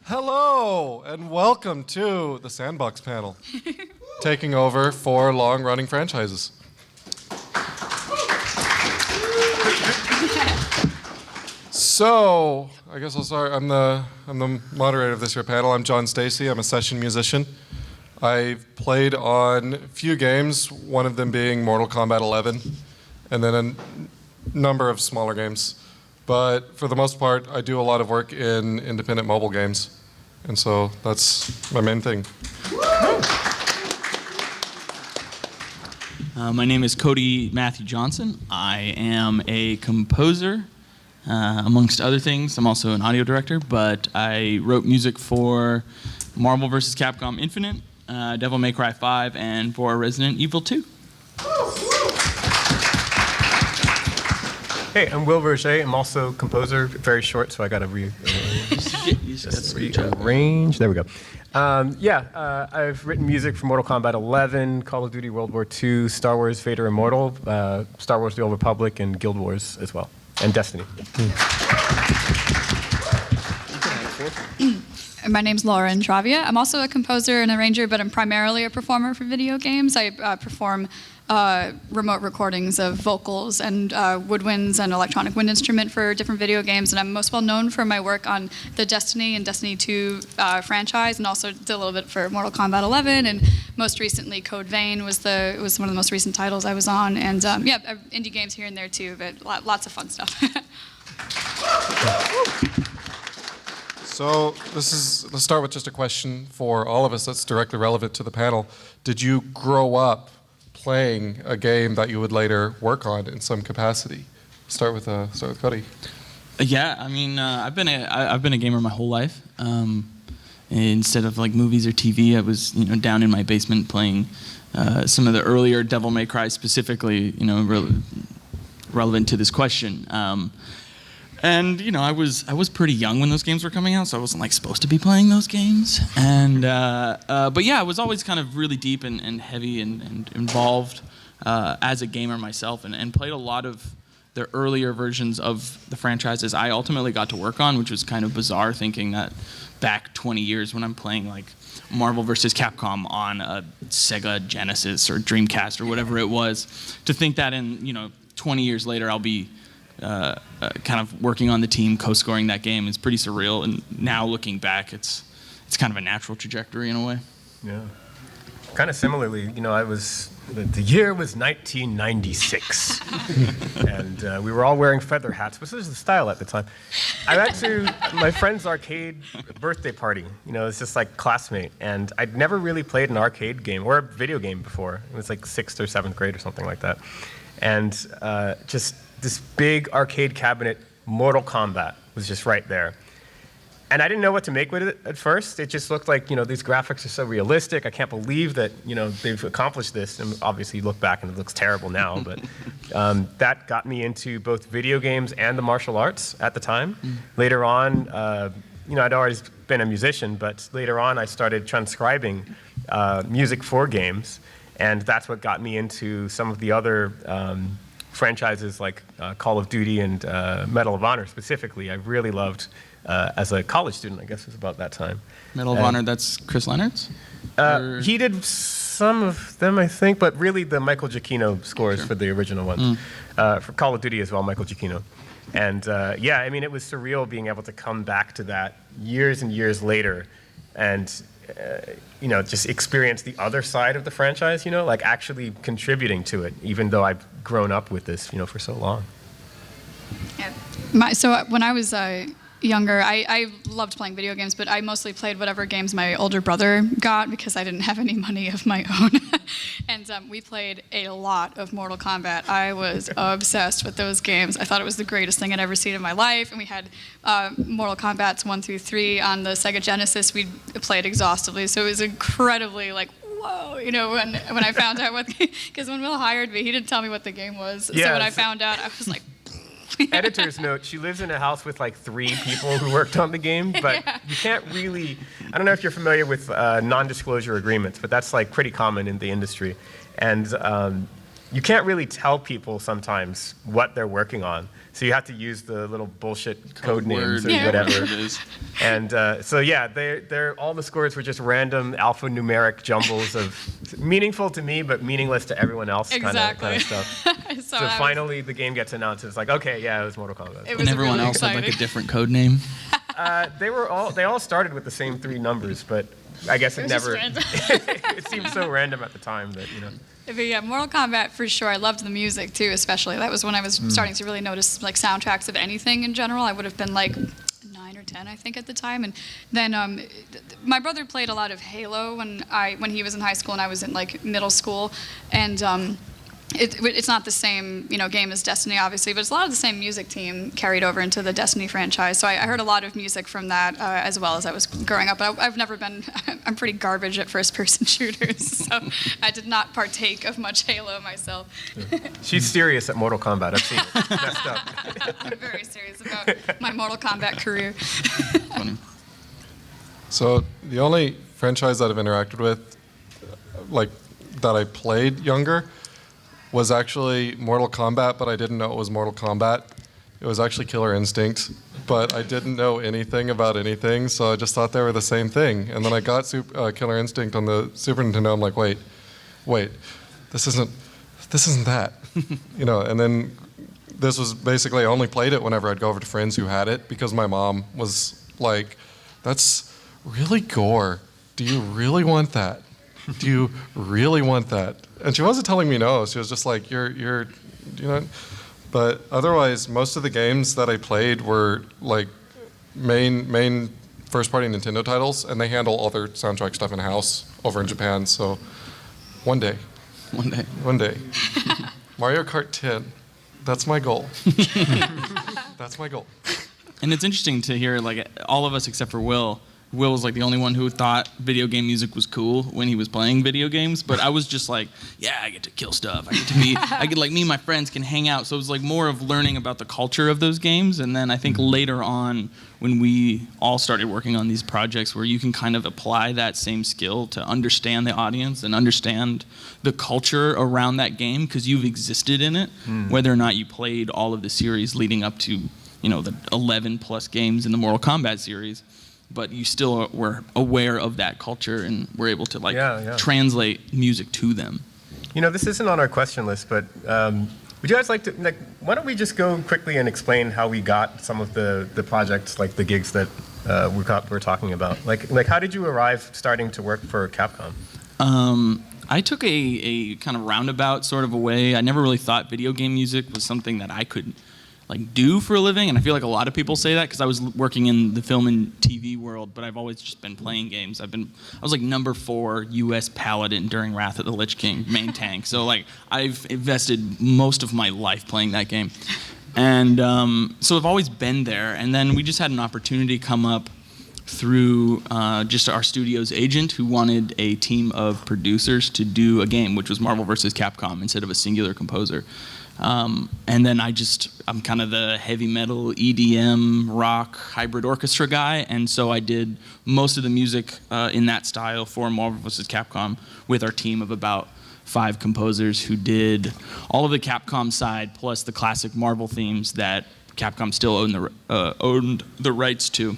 Hello, and welcome to the Sandbox panel, taking over 4 long-running franchises. So, I guess I'll start. I'm the moderator of this here panel. I'm John Stacy. I'm a session musician. I've played on a few games, one of them being Mortal Kombat 11, and then a number of smaller games. But for the most part, I do a lot of work in independent mobile games. And so that's my main thing. My name is Cody Matthew Johnson. I am a composer, amongst other things. I'm also an audio director, but I wrote music for Marvel vs. Capcom Infinite, Devil May Cry 5, and for Resident Evil 2. Hey, I'm Wilbert. I'm also a composer. Very short, so I got to rearrange. There we go. I've written music for Mortal Kombat 11, Call of Duty World War II, Star Wars Vader Immortal, Star Wars The Old Republic, and Guild Wars as well, and Destiny. My name's Lara Intravia. I'm also a composer and arranger, but I'm primarily a performer for video games. I perform remote recordings of vocals and woodwinds and electronic wind instrument for different video games, and I'm most well known for my work on the Destiny and Destiny 2 franchise, and also did a little bit for Mortal Kombat 11, and most recently Code Vein was one of the most recent titles I was on, and indie games here and there too, but lots of fun stuff. So let's start with just a question for all of us that's directly relevant to the panel. Did you grow up playing a game that you would later work on in some capacity? Start with Cody. Yeah, I mean, I've been a gamer my whole life. Instead of like movies or TV, I was down in my basement playing some of the earlier Devil May Cry, specifically relevant to this question. And I was pretty young when those games were coming out, so I wasn't like supposed to be playing those games. And but yeah, I was always kind of really deep and heavy and involved as a gamer myself, and played a lot of the earlier versions of the franchises I ultimately got to work on, which was kind of bizarre, thinking that back 20 years when I'm playing like Marvel vs. Capcom on a Sega Genesis or Dreamcast or whatever it was, to think that in 20 years later I'll be kind of working on the team, co-scoring that game is pretty surreal. And now looking back, it's kind of a natural trajectory in a way. Yeah. Kind of similarly, the year was 1996, and we were all wearing feather hats, which was the style at the time. I went to my friend's arcade birthday party. It's just like classmate, and I'd never really played an arcade game or a video game before. It was like 6th or 7th grade or something like that, and just this big arcade cabinet, Mortal Kombat, was just right there. And I didn't know what to make with it at first. It just looked like, these graphics are so realistic. I can't believe that, they've accomplished this. And obviously you look back and it looks terrible now, but that got me into both video games and the martial arts at the time. Later on, I'd always been a musician, but later on I started transcribing music for games. And that's what got me into some of the other franchises like Call of Duty and Medal of Honor specifically. I really loved, as a college student, I guess it was about that time. Medal of Honor, that's Chris Leonard's? He did some of them, I think, but really the Michael Giacchino scores for the original ones. For Call of Duty as well, Michael Giacchino. And it was surreal being able to come back to that years and years later and just experience the other side of the franchise, like actually contributing to it, even though I've grown up with this, for so long. Yeah. So when I was younger, I loved playing video games, but I mostly played whatever games my older brother got because I didn't have any money of my own. And we played a lot of Mortal Kombat. I was obsessed with those games. I thought it was the greatest thing I'd ever seen in my life. And we had Mortal Kombat's 1 through 3 on the Sega Genesis. We played exhaustively, so it was incredibly like, whoa, when I found out because when Will hired me, he didn't tell me what the game was. Yeah, so when I found out, I was like, Editor's note, she lives in a house with like 3 people who worked on the game, but you can't really, I don't know if you're familiar with non-disclosure agreements, but that's like pretty common in the industry. And you can't really tell people sometimes what they're working on. So you have to use the little bullshit code names or whatever it is. And so yeah, they're all the scores were just random alphanumeric jumbles of meaningful to me but meaningless to everyone else kind of stuff. So finally the game gets announced. It's like, okay, yeah, it was Mortal Kombat. And everyone really else exciting. had like a different code name. They all started with the same 3 numbers, but I guess it never. It seemed so random at the time that, you know. But yeah, Mortal Kombat for sure. I loved the music too, especially. That was when I was starting to really notice like soundtracks of anything in general. I would have been like 9 or 10, I think, at the time. And then my brother played a lot of Halo when he was in high school and I was in like middle school, and it's not the same, you know, game as Destiny, obviously, but it's a lot of the same music team carried over into the Destiny franchise. So I heard a lot of music from that as well as I was growing up. But I've never been, I'm pretty garbage at first-person shooters, so I did not partake of much Halo myself. She's serious at Mortal Kombat. I've seen it. Messed up. I'm very serious about my Mortal Kombat career. Funny. So the only franchise that I've interacted with, like that I played younger, was actually Mortal Kombat, but I didn't know it was Mortal Kombat. It was actually Killer Instinct, but I didn't know anything about anything, so I just thought they were the same thing. And then I got Killer Instinct on the Super Nintendo. I'm like, wait, this isn't that, you know. And then this was basically, I only played it whenever I'd go over to friends who had it because my mom was like, "That's really gore. Do you really want that? Do you really want that?" And she wasn't telling me no. She was just like, you're, you know. But otherwise, most of the games that I played were like main first-party Nintendo titles, and they handle all their soundtrack stuff in-house over in Japan. So one day. Mario Kart 10. That's my goal. That's my goal. And it's interesting to hear, like, all of us except for Will was like the only one who thought video game music was cool when he was playing video games, but I was just like, yeah, I get to kill stuff. I get to meet, me and my friends can hang out. So it was like more of learning about the culture of those games. And then I think later on, when we all started working on these projects where you can kind of apply that same skill to understand the audience and understand the culture around that game because you've existed in it, whether or not you played all of the series leading up to, you know, the 11 plus games in the Mortal Kombat series. But you still were aware of that culture and were able to translate music to them. You know, this isn't on our question list, but would you guys like to, like, why don't we just go quickly and explain how we got some of the projects, like the gigs that we're talking about? Like how did you arrive starting to work for Capcom? I took a kind of roundabout sort of a way. I never really thought video game music was something that I could like do for a living, and I feel like a lot of people say that because I was working in the film and TV world, but I've always just been playing games. I was like number 4 U.S. Paladin during Wrath of the Lich King main tank, so like I've invested most of my life playing that game, and so I've always been there. And then we just had an opportunity come up through just our studio's agent who wanted a team of producers to do a game, which was Marvel vs. Capcom instead of a singular composer. And then I'm kind of the heavy metal, EDM, rock, hybrid orchestra guy, and so I did most of the music in that style for Marvel vs. Capcom with our team of about 5 composers who did all of the Capcom side plus the classic Marvel themes that Capcom still owned the rights to.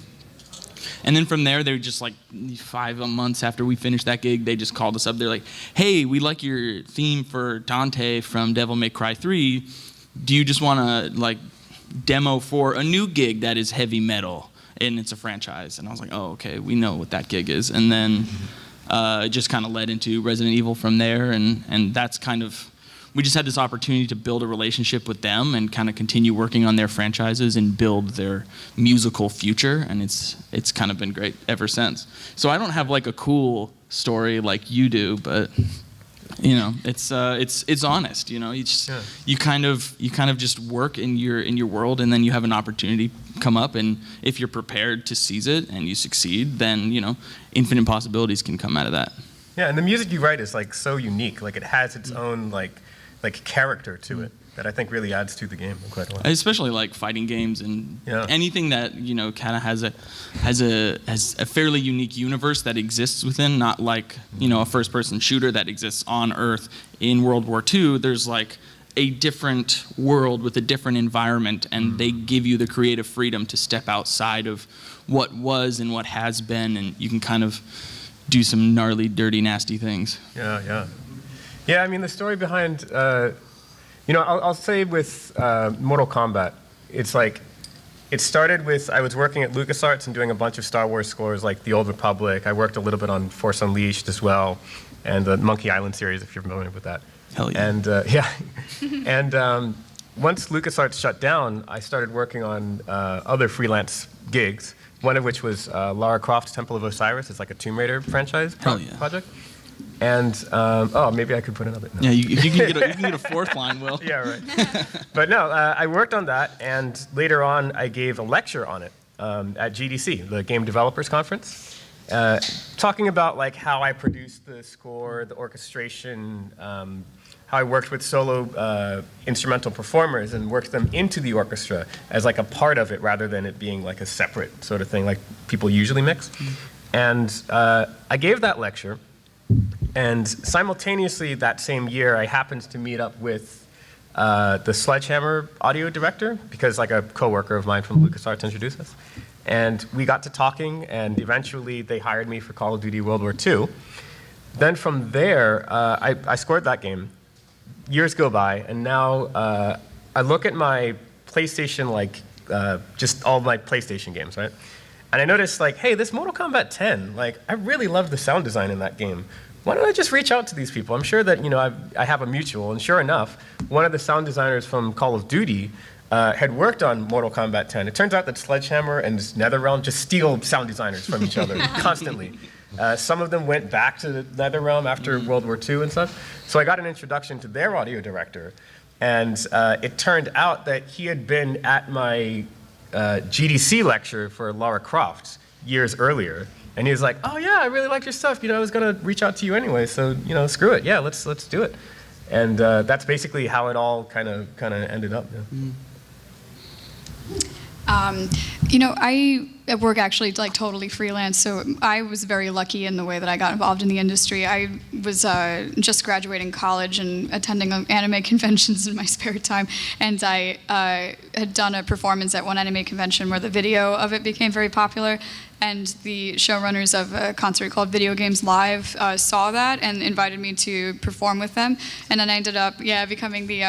And then from there, they were just like 5 months after we finished that gig, they just called us up. They're like, hey, we like your theme for Dante from Devil May Cry 3. Do you just want to like demo for a new gig that is heavy metal? And it's a franchise. And I was like, oh, okay, we know what that gig is. And then it just kind of led into Resident Evil from there. And that's kind of, we just had this opportunity to build a relationship with them and kind of continue working on their franchises and build their musical future, and it's kind of been great ever since. So I don't have like a cool story like you do, but you know, it's honest. You know, you kind of just work in your world, and then you have an opportunity come up, and if you're prepared to seize it and you succeed, then you know, infinite possibilities can come out of that. Yeah, and the music you write is like so unique. Like it has its own like character to it. that I think really adds to the game quite a lot. I especially like fighting games and Yeah. anything that kind of has a fairly unique universe that exists within, not like a first-person shooter that exists on Earth. In World War II, there's like a different world with a different environment, and they give you the creative freedom to step outside of what was and what has been, and you can kind of do some gnarly, dirty, nasty things. Yeah, I mean, the story behind, I'll say with Mortal Kombat, it's like, it started with, I was working at LucasArts and doing a bunch of Star Wars scores like The Old Republic. I worked a little bit on Force Unleashed as well, and the Monkey Island series, if you're familiar with that. Hell yeah. And, and once LucasArts shut down, I started working on other freelance gigs, one of which was Lara Croft, Temple of Osiris. It's like a Tomb Raider franchise project. And, maybe I could put another. No. Yeah, you can get a fourth line, Will. Yeah, right. But no, I worked on that, and later on I gave a lecture on it at GDC, the Game Developers Conference, talking about like how I produced the score, the orchestration, how I worked with solo instrumental performers and worked them into the orchestra as like a part of it rather than it being like a separate sort of thing like people usually mix. And I gave that lecture, and simultaneously that same year I happened to meet up with the Sledgehammer audio director because like a coworker of mine from LucasArts introduced us. And we got to talking, and eventually they hired me for Call of Duty World War II. Then from there, I scored that game. Years go by, and now I look at my PlayStation, like just all my PlayStation games, right? And I noticed, like, hey, this Mortal Kombat 10, like, I really love the sound design in that game. Why don't I just reach out to these people? I'm sure that, I have a mutual, and sure enough, one of the sound designers from Call of Duty had worked on Mortal Kombat 10. It turns out that Sledgehammer and NetherRealm just steal sound designers from each other constantly. Some of them went back to the NetherRealm after World War II and stuff. So I got an introduction to their audio director, and it turned out that he had been at my GDC lecture for Lara Croft years earlier. And he was like, oh yeah, I really like your stuff. I was gonna reach out to you anyway, so screw it. Yeah, let's do it. And that's basically how it all kind of ended up. Yeah. I at work actually like totally freelance, so I was very lucky in the way that I got involved in the industry. I was just graduating college and attending anime conventions in my spare time, and I had done a performance at one anime convention where the video of it became very popular. And the showrunners of a concert called Video Games Live saw that and invited me to perform with them. And then I ended up, becoming the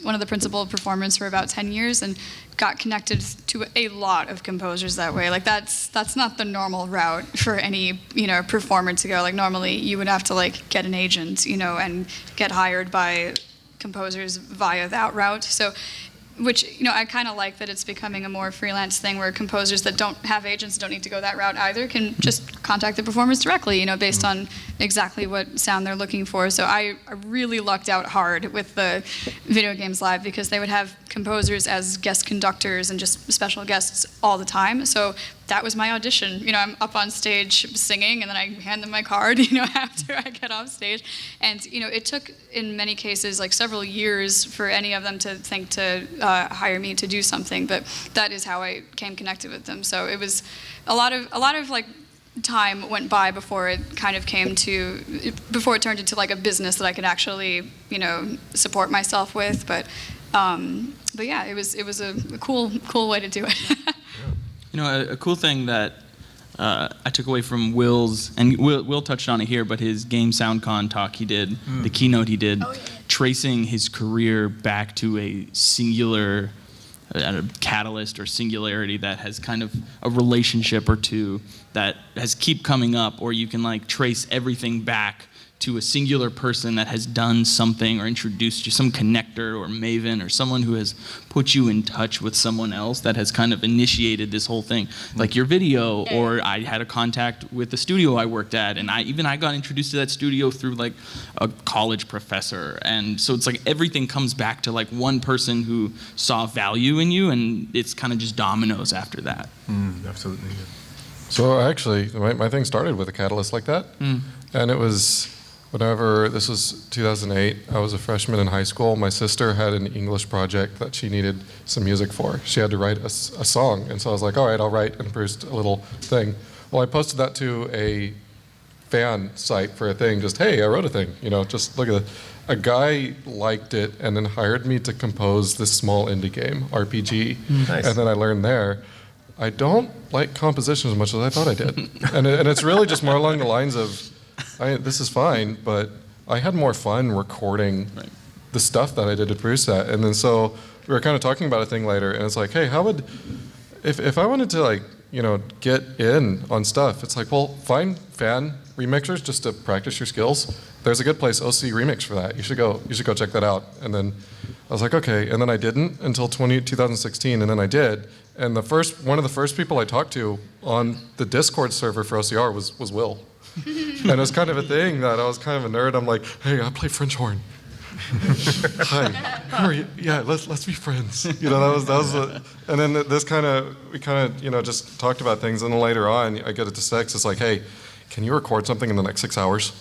one of the principal performers for about 10 years and got connected to a lot of composers that way. Like that's not the normal route for any performer to go. Like normally you would have to like get an agent, and get hired by composers via that route. So. Which, I kind of like that it's becoming a more freelance thing where composers that don't have agents, don't need to go that route either, can just contact the performers directly, based on exactly what sound they're looking for. So I really lucked out hard with the Video Games Live because they would have composers as guest conductors and just special guests all the time. So that was my audition. I'm up on stage singing, and then I hand them my card, after I get off stage. And, it took, in many cases, like several years for any of them to think to hire me to do something, but that is how I came connected with them. So it was a lot of like time went by before it kind of before it turned into like a business that I could actually, support myself with. But yeah, it was a cool way to do it. A cool thing that I took away from Will's, and Will touched on it here, but his Game SoundCon talk he did, the keynote he did, tracing his career back to a singular catalyst or singularity that has kind of a relationship or two that has keep coming up, or you can like trace everything back to a singular person that has done something or introduced you, some connector or maven or someone who has put you in touch with someone else that has kind of initiated this whole thing. Like your video, or I had a contact with the studio I worked at, and I got introduced to that studio through like a college professor. And so it's like everything comes back to like one person who saw value in you, and it's kind of just dominoes after that. Absolutely. Yeah. So actually, my thing started with a catalyst like that, and it was whenever, this was 2008, I was a freshman in high school. My sister had an English project that she needed some music for. She had to write a song, and so I was like, all right, I'll write, and produced a little thing. Well, I posted that to a fan site for a thing, just, hey, I wrote a thing, just look at it. A guy liked it and then hired me to compose this small indie game, RPG. Nice. And then I learned there, I don't like composition as much as I thought I did. and it's really just more along the lines of, this is fine, but I had more fun recording the stuff that I did to produce that. And then so we were kind of talking about a thing later, and it's like, hey, how would, if I wanted to get in on stuff, it's like, well, find fan remixers just to practice your skills. There's a good place, OC Remix, for that. You should go check that out. And then I was like, okay. And then I didn't until 2016, and then I did. And one of the first people I talked to on the Discord server for OCR was Will. And it was kind of a thing that I was kind of a nerd. I'm like, hey, I play French horn. Hi, how are you? Yeah, let's be friends. That was and then we just talked about things. And then later on, I get it to Sex. It's like, hey, can you record something in the next 6 hours?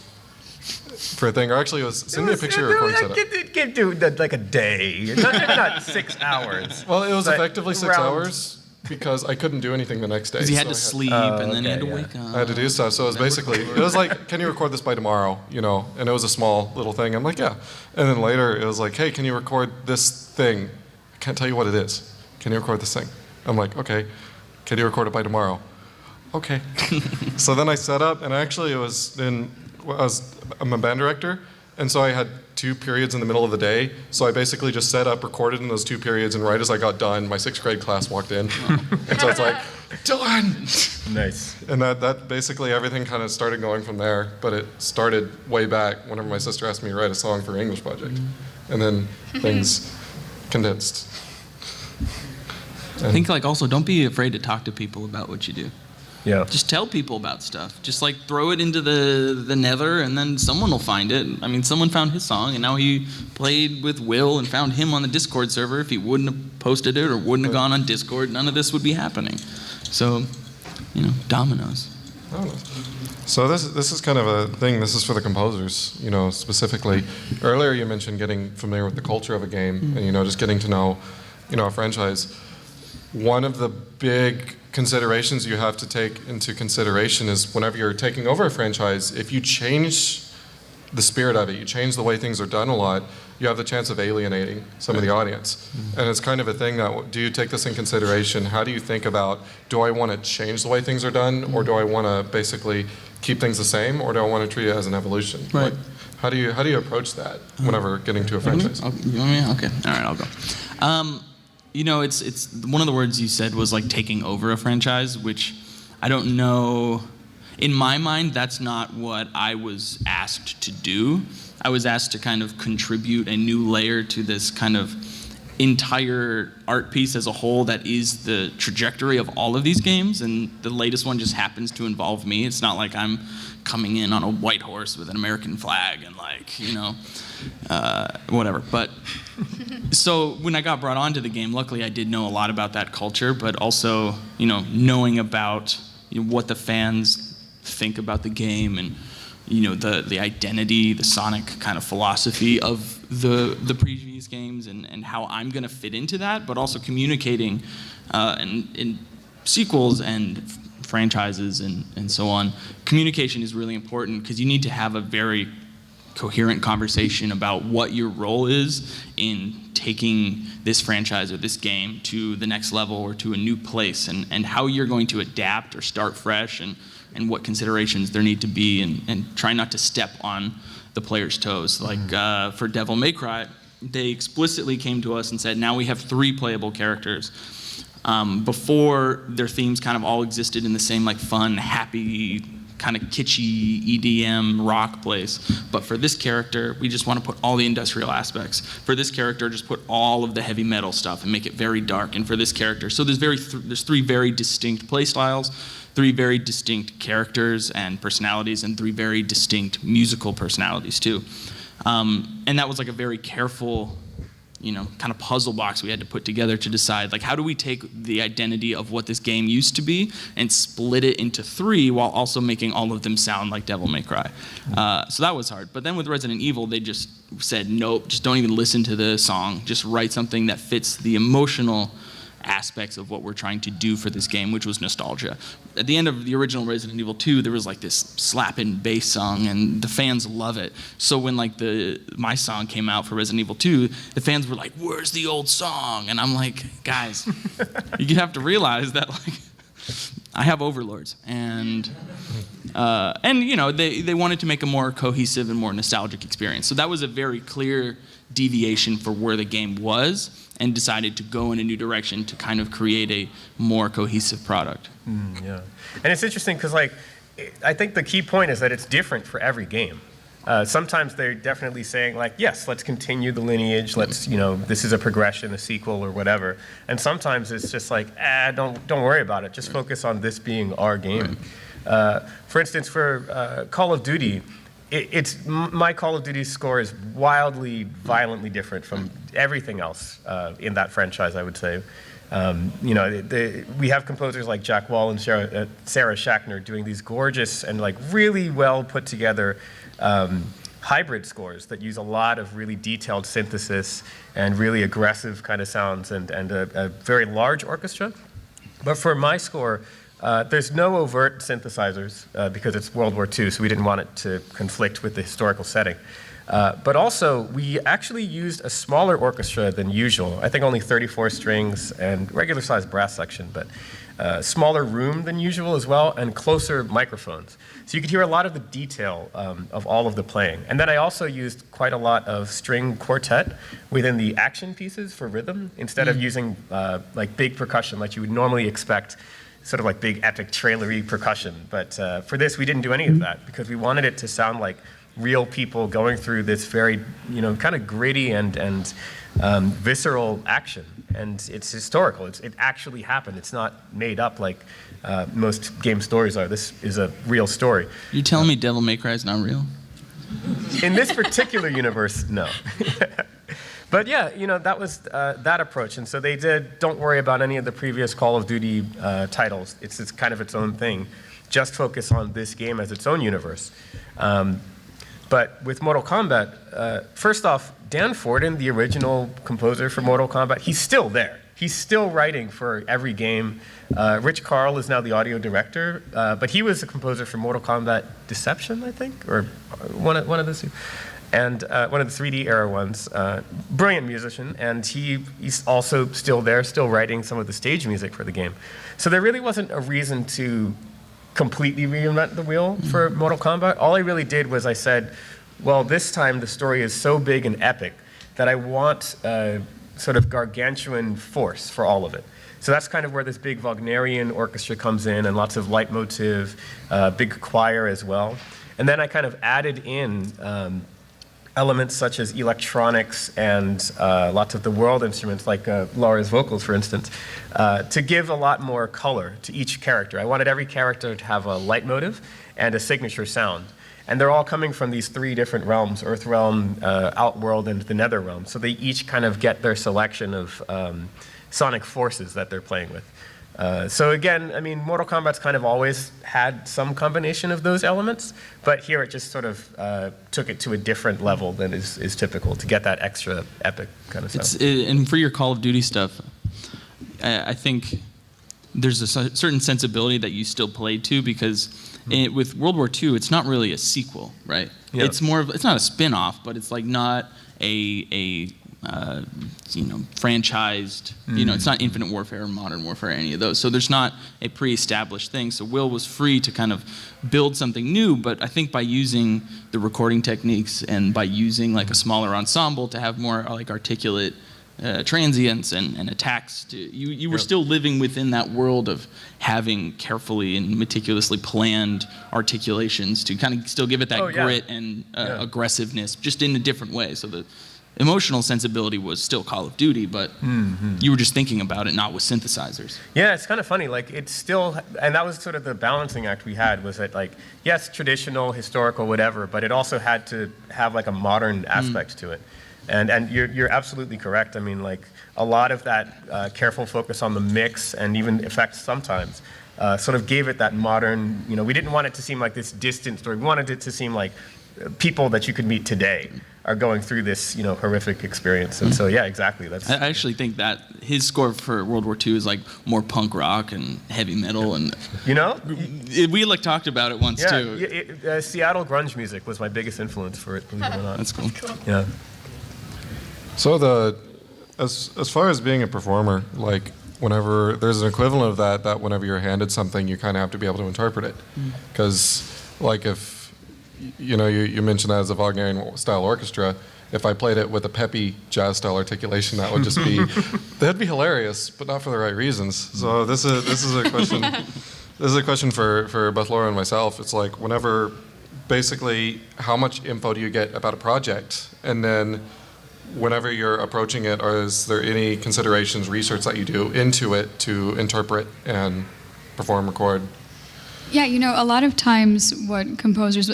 For a thing, or actually, send me a picture of your recording setup. Get do like a day, not 6 hours. Well, it was effectively 6 hours because I couldn't do anything the next day. Because he had to sleep, and then he had to wake up. I had to do stuff, so it was basically, it was like, can you record this by tomorrow, And it was a small little thing. I'm like, yeah. And then later, it was like, hey, can you record this thing? I can't tell you what it is. Can you record this thing? I'm like, okay. Can you record it by tomorrow? Okay. So then I set up, and actually I'm a band director, and so I had 2 periods in the middle of the day. So I basically just set up, recorded in those 2 periods, and right as I got done, my 6th grade class walked in. And so it's like, done! Nice. And that basically everything kind of started going from there, but it started way back whenever my sister asked me to write a song for an English project. And then things condensed. I think also don't be afraid to talk to people about what you do. Yeah. Just tell people about stuff. Just throw it into the nether, and then someone will find it. I mean, someone found his song, and now he played with Will and found him on the Discord server. If he wouldn't have posted it or wouldn't have gone on Discord, none of this would be happening. So, dominoes. So this is kind of a thing. This is for the composers, specifically. Earlier you mentioned getting familiar with the culture of a game, and just getting to know, a franchise. One of the big considerations you have to take into consideration is whenever you're taking over a franchise, if you change the spirit of it, you change the way things are done a lot, you have the chance of alienating some of the audience. And it's kind of a thing that, do you take this in consideration? How do you think about, do I want to change the way things are done, or do I want to basically keep things the same, or do I want to treat it as an evolution? Right. How do you approach that whenever getting to a franchise? You want me? Okay. All right, I'll go. It's one of the words you said was taking over a franchise, which I don't know. In my mind, that's not what I was asked to do. I was asked to kind of contribute a new layer to this kind of entire art piece as a whole that is the trajectory of all of these games, and the latest one just happens to involve me. It's not like I'm coming in on a white horse with an American flag and whatever. But so when I got brought onto the game, luckily I did know a lot about that culture, but also, knowing about what the fans think about the game, and the identity, the Sonic kind of philosophy of the previous games, and how I'm going to fit into that, but also communicating in sequels and franchises and so on. Communication is really important because you need to have a very coherent conversation about what your role is in taking this franchise or this game to the next level or to a new place, and how you're going to adapt or start fresh, and what considerations there need to be, and try not to step on the player's toes. For Devil May Cry, they explicitly came to us and said, now we have 3 playable characters. Before, their themes kind of all existed in the same fun, happy, kind of kitschy EDM rock place. But for this character, we just want to put all the industrial aspects. For this character, just put all of the heavy metal stuff and make it very dark. And for this character, so there's 3 very distinct play styles, 3 very distinct characters and personalities, and 3 very distinct musical personalities too. And that was a very careful, kind of puzzle box we had to put together to decide, like, how do we take the identity of what this game used to be and split it into 3 while also making all of them sound like Devil May Cry. So that was hard. But then with Resident Evil, they just said, nope, just don't even listen to the song. Just write something that fits the emotional aspects of what we're trying to do for this game, which was nostalgia. At the end of the original Resident Evil 2, there was like this slapping bass song, and the fans love it. So when like my song came out for Resident Evil 2, the fans were like, "Where's the old song?" And I'm like, guys, you have to realize that like I have overlords, and they wanted to make a more cohesive and more nostalgic experience. So that was a very clear deviation for where the game was, and decided to go in a new direction to kind of create a more cohesive product. Yeah, and it's interesting because I think the key point is that it's different for every game. Sometimes they're definitely saying like, yes, let's continue the lineage. Let's, this is a progression, a sequel, or whatever. And sometimes it's just like, don't worry about it. Just focus on this being our game. Right. For instance, for Call of Duty, my Call of Duty score is wildly, violently different from everything else in that franchise, I would say. We have composers like Jack Wall and Sarah Schachner doing these gorgeous and like really well put together hybrid scores that use a lot of really detailed synthesis and really aggressive kind of sounds and a very large orchestra. But for my score, there's no overt synthesizers because it's World War II, so we didn't want it to conflict with the historical setting. But also, we actually used a smaller orchestra than usual. I think only 34 strings and regular-sized brass section, but smaller room than usual as well, and closer microphones. So you could hear a lot of the detail of all of the playing. And then I also used quite a lot of string quartet within the action pieces for rhythm, instead of using like big percussion like you would normally expect, sort of like big epic trailery percussion. But for this, we didn't do any of that because we wanted it to sound like real people going through this very, kind of gritty and visceral action. And it's historical. It actually happened. It's not made up like most game stories are. This is a real story. You telling me Devil May Cry is not real? In this particular universe, no. But yeah, that was that approach. And so they did, don't worry about any of the previous Call of Duty titles. It's kind of its own thing. Just focus on this game as its own universe. But with Mortal Kombat, first off, Dan Forden, the original composer for Mortal Kombat, he's still there. He's still writing for every game. Rich Carl is now the audio director, but he was a composer for Mortal Kombat Deception, I think, or one of the two. And one of the 3D era ones. Brilliant musician, and he's also still there, still writing some of the stage music for the game. So there really wasn't a reason to completely reinvent the wheel for Mortal Kombat. All I really did was I said, well, this time the story is so big and epic that I want a sort of gargantuan force for all of it. So that's kind of where this big Wagnerian orchestra comes in, and lots of leitmotif, big choir as well. And then I kind of added in elements such as electronics and lots of the world instruments, like Lara's vocals, for instance, to give a lot more color to each character. I wanted every character to have a leitmotif and a signature sound. And they're all coming from these 3 different realms, Earth Realm, Outworld, and the Nether Realm. So they each kind of get their selection of sonic forces that they're playing with. So again, I mean, Mortal Kombat's kind of always had some combination of those elements, but here it just sort of took it to a different level than is typical to get that extra epic kind of stuff. And for your Call of Duty stuff, I think there's a certain sensibility that you still play to, because with World War II, it's not really a sequel, right? Yeah. It's not a spin-off, but it's like not a franchised, it's not Infinite Warfare or Modern Warfare or any of those. So there's not a pre-established thing. So Will was free to kind of build something new, but I think by using the recording techniques and by using like a smaller ensemble to have more like articulate transients and attacks, you were still living within that world of having carefully and meticulously planned articulations to kind of still give it that grit and aggressiveness, just in a different way. So the emotional sensibility was still Call of Duty, but you were just thinking about it, not with synthesizers. Yeah, it's kind of funny. Like, it's still, and that was sort of the balancing act we had, was that, like, yes, traditional, historical, whatever, but it also had to have like a modern aspect to it. And you're absolutely correct. I mean, like a lot of that careful focus on the mix and even effects sometimes sort of gave it that modern, we didn't want it to seem like this distant story. We wanted it to seem like people that you could meet today are going through this, horrific experience. And so, yeah, exactly. I actually think that his score for World War II is like more punk rock and heavy metal, and we like talked about it once too. Seattle grunge music was my biggest influence for it. Believe it or not. That's cool. Yeah. So as far as being a performer, like whenever there's an equivalent of that whenever you're handed something, you kind of have to be able to interpret it, because like if you mentioned that as a Wagnerian style orchestra. If I played it with a peppy jazz style articulation, that would just be that'd be hilarious, but not for the right reasons. So this is a question. This is a question for both Laura and myself. It's like whenever, basically, how much info do you get about a project, and then whenever you're approaching it, is there any considerations, research that you do into it to interpret and perform, record? Yeah, a lot of times what composers,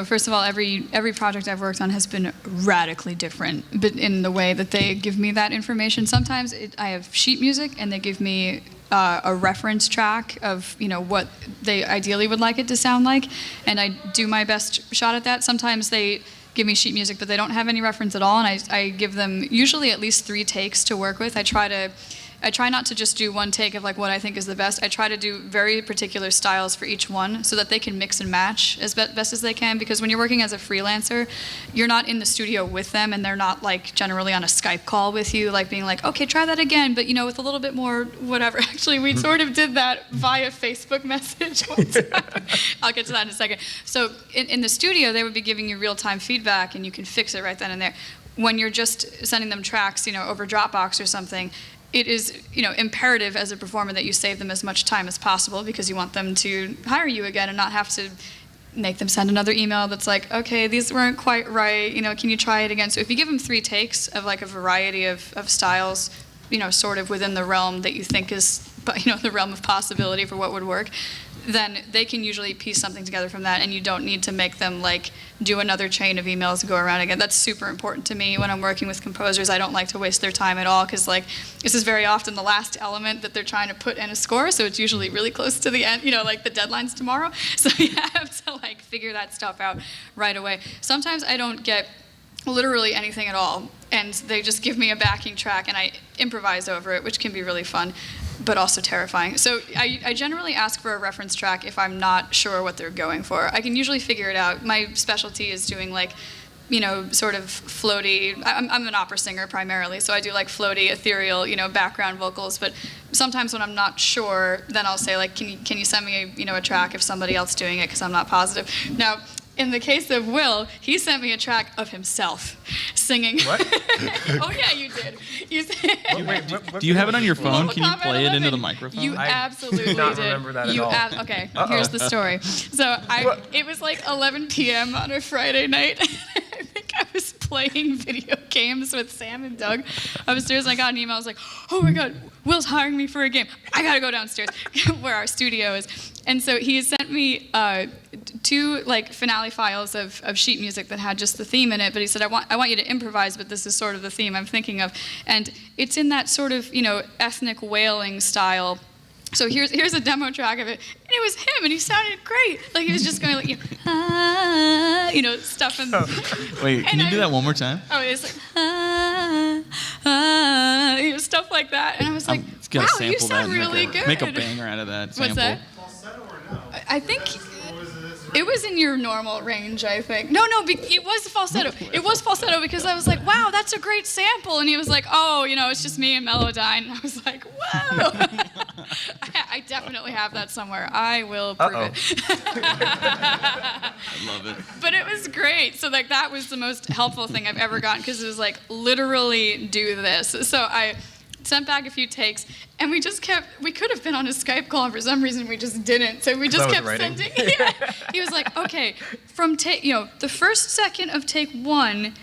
first of all, every project I've worked on has been radically different, but in the way that they give me that information. Sometimes I have sheet music and they give me a reference track of, what they ideally would like it to sound like, and I do my best shot at that. Sometimes they give me sheet music, but they don't have any reference at all, and I give them usually at least 3 takes to work with. I try not to just do one take of like what I think is the best. I try to do very particular styles for each one so that they can mix and match as best as they can, because when you're working as a freelancer, you're not in the studio with them, and they're not like generally on a Skype call with you, like being like, okay, try that again, but with a little bit more whatever. Actually, we sort of did that via Facebook message one time. I'll get to that in a second. So in the studio, they would be giving you real-time feedback, and you can fix it right then and there. When you're just sending them tracks, over Dropbox or something, it is, imperative as a performer that you save them as much time as possible, because you want them to hire you again and not have to make them send another email that's like, okay, these weren't quite right, can you try it again? So if you give them 3 takes of like a variety of styles, sort of within the realm that you think is, the realm of possibility for what would work, then they can usually piece something together from that, and you don't need to make them like do another chain of emails to go around again. That's super important to me when I'm working with composers. I don't like to waste their time at all, because like this is very often the last element that they're trying to put in a score, so it's usually really close to the end, like the deadline's tomorrow. So you have to like figure that stuff out right away. Sometimes I don't get literally anything at all, and they just give me a backing track and I improvise over it, which can be really fun, but also terrifying. So I generally ask for a reference track if I'm not sure what they're going for. I can usually figure it out. My specialty is doing like, sort of floaty, I'm an opera singer primarily, so I do like floaty, ethereal, background vocals, but sometimes when I'm not sure, then I'll say like, can you send me a track of somebody else doing it, because I'm not positive. Now, in the case of Will, he sent me a track of himself singing. What? Oh yeah, you did. Do you have it on your phone? Can you Kombat play 11? it into the microphone? You absolutely do not did. remember that at all. Okay, here's the story. So it was like 11 p.m. on a Friday night. I think I was playing video games with Sam and Doug upstairs, and I got an email. I was like, oh my God, Will's hiring me for a game. I gotta go downstairs where our studio is. And so he sent me 2 like finale files of sheet music that had just the theme in it, but he said, I want you to improvise, but this is sort of the theme I'm thinking of. And it's in that sort of, ethnic wailing style. So here's a demo track of it, and it was him, and he sounded great. Like he was just going like, stuff. And Wait, can you do that one more time? Oh, it's like, stuff like that, and I was like, wow, you sound really good. Make a banger out of that sample. What's that? Falsetto or no? I think it was in your normal range, I think. No, it was falsetto. It was falsetto because I was like, wow, that's a great sample. And he was like, oh, it's just me and Melodyne. And I was like, whoa. I definitely have that somewhere. I will prove it. I love it. But it was great. So like that was the most helpful thing I've ever gotten, because it was like, literally do this. So I sent back a few takes, and we could have been on a Skype call, and for some reason we just didn't. So we just kept sending. Yeah. He was like, okay, from the first second of take 1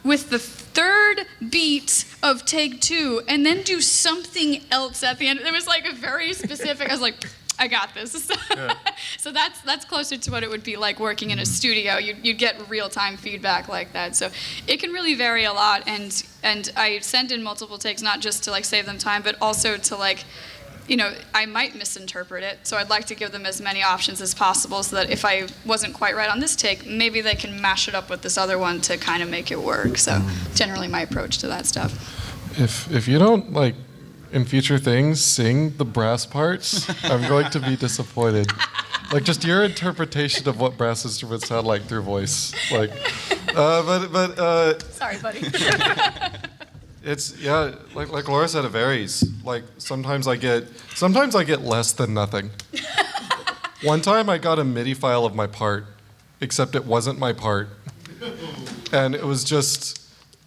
with the 3rd beat of take 2, and then do something else at the end. It was like a very specific, I was like, I got this. So that's closer to what it would be like working in a studio. You'd get real-time feedback like that. So it can really vary a lot, and I send in multiple takes, not just to like save them time, but also to like, you know, I might misinterpret it, so I'd like to give them as many options as possible so that if I wasn't quite right on this take, maybe they can mash it up with this other one to kind of make it work. So generally my approach to that stuff. If you don't, like, in future things, sing the brass parts, I'm going to be disappointed. Like, just your interpretation of what brass instruments sound like through voice. Like, Sorry, buddy. It's, yeah, like Laura said, it varies. Like, sometimes I get less than nothing. One time I got a MIDI file of my part, except it wasn't my part. And it was just,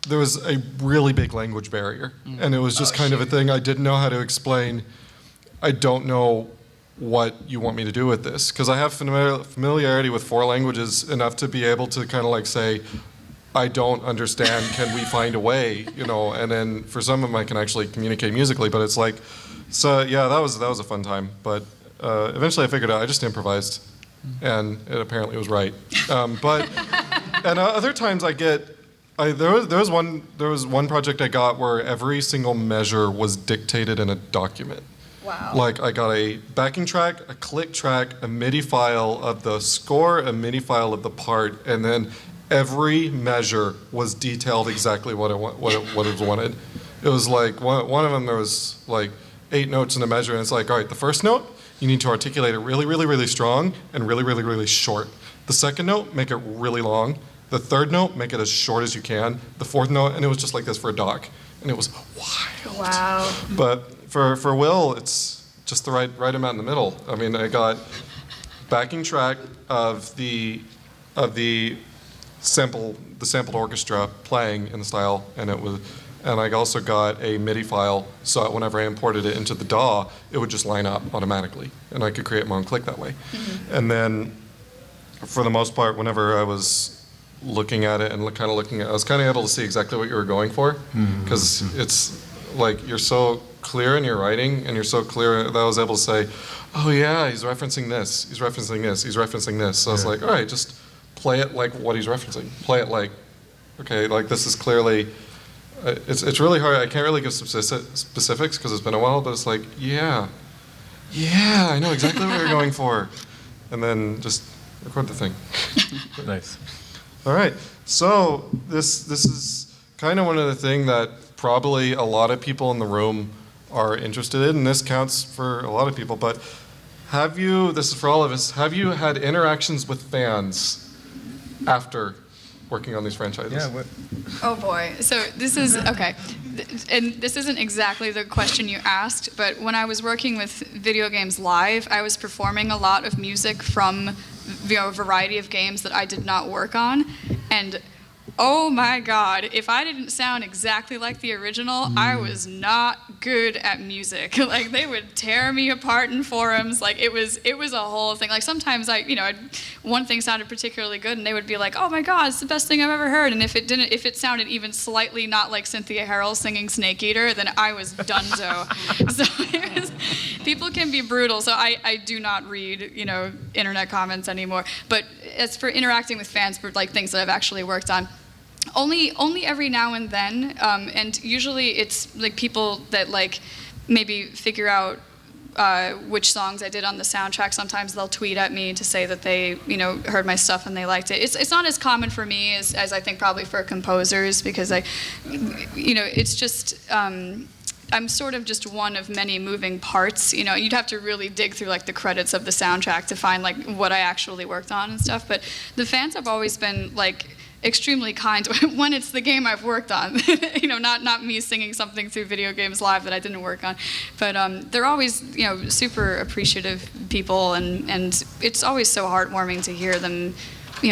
there was a really big language barrier. And it was just kind of a thing I didn't know how to explain. I don't know what you want me to do with this. Because I have familiarity with 4 languages enough to be able to kind of like say, I don't understand, can we find a way, you know, and then for some of them I can actually communicate musically, but it's like, so yeah, that was a fun time, but eventually I figured out, I just improvised, and it apparently was right. And other times there was one project I got where every single measure was dictated in a document. Wow. Like I got a backing track, a click track, a MIDI file of the score, a MIDI file of the part, and then every measure was detailed exactly what it was wanted. It was like, one of them, there was like 8 notes in a measure, and it's like, all right, the first note, you need to articulate it really, really, really strong and really, really, really short. The second note, make it really long. The third note, make it as short as you can. The fourth note, and it was just like this for a doc. And it was wild. Wow. But for Will, it's just the right amount in the middle. I mean, I got backing track of the sampled orchestra playing in the style, and I also got a MIDI file, so that whenever I imported it into the DAW, it would just line up automatically, and I could create my own click that way. And then, for the most part, whenever I was looking at it and I was kind of able to see exactly what you were going for, because it's like you're so clear in your writing, and you're so clear that I was able to say, oh yeah, he's referencing this, he's referencing this, he's referencing this. So I was like, all right, just play it like what he's referencing. Play it like, okay, like this is clearly, it's really hard. I can't really give specifics because it's been a while, but it's like, yeah, I know exactly what you're going for. And then just record the thing. Nice. All right, so this is kind of one of the things that probably a lot of people in the room are interested in, and this counts for a lot of people, but this is for all of us, have you had interactions with fans after working on these franchises? Yeah. What? Oh boy. So this is, okay. And this isn't exactly the question you asked, but when I was working with Video Games Live, I was performing a lot of music from, you know, a variety of games that I did not work on. And oh my God, if I didn't sound exactly like the original, I was not good at music. Like they would tear me apart in forums. Like it was a whole thing. Like sometimes one thing sounded particularly good and they would be like, oh my God, it's the best thing I've ever heard. And if it sounded even slightly not like Cynthia Harrell singing Snake Eater, then I was donezo. So people can be brutal. So I do not read, internet comments anymore. But as for interacting with fans for like things that I've actually worked on, only every now and then, and usually it's like people that like maybe figure out which songs I did on the soundtrack. Sometimes they'll tweet at me to say that they heard my stuff and they liked it. It's not as common for me as I think probably for composers, because it's just I'm sort of just one of many moving parts. You'd have to really dig through like the credits of the soundtrack to find like what I actually worked on and stuff. But the fans have always been like extremely kind when it's the game I've worked on. Not me singing something through Video Games Live that I didn't work on. But they're always super appreciative people, and it's always so heartwarming to hear them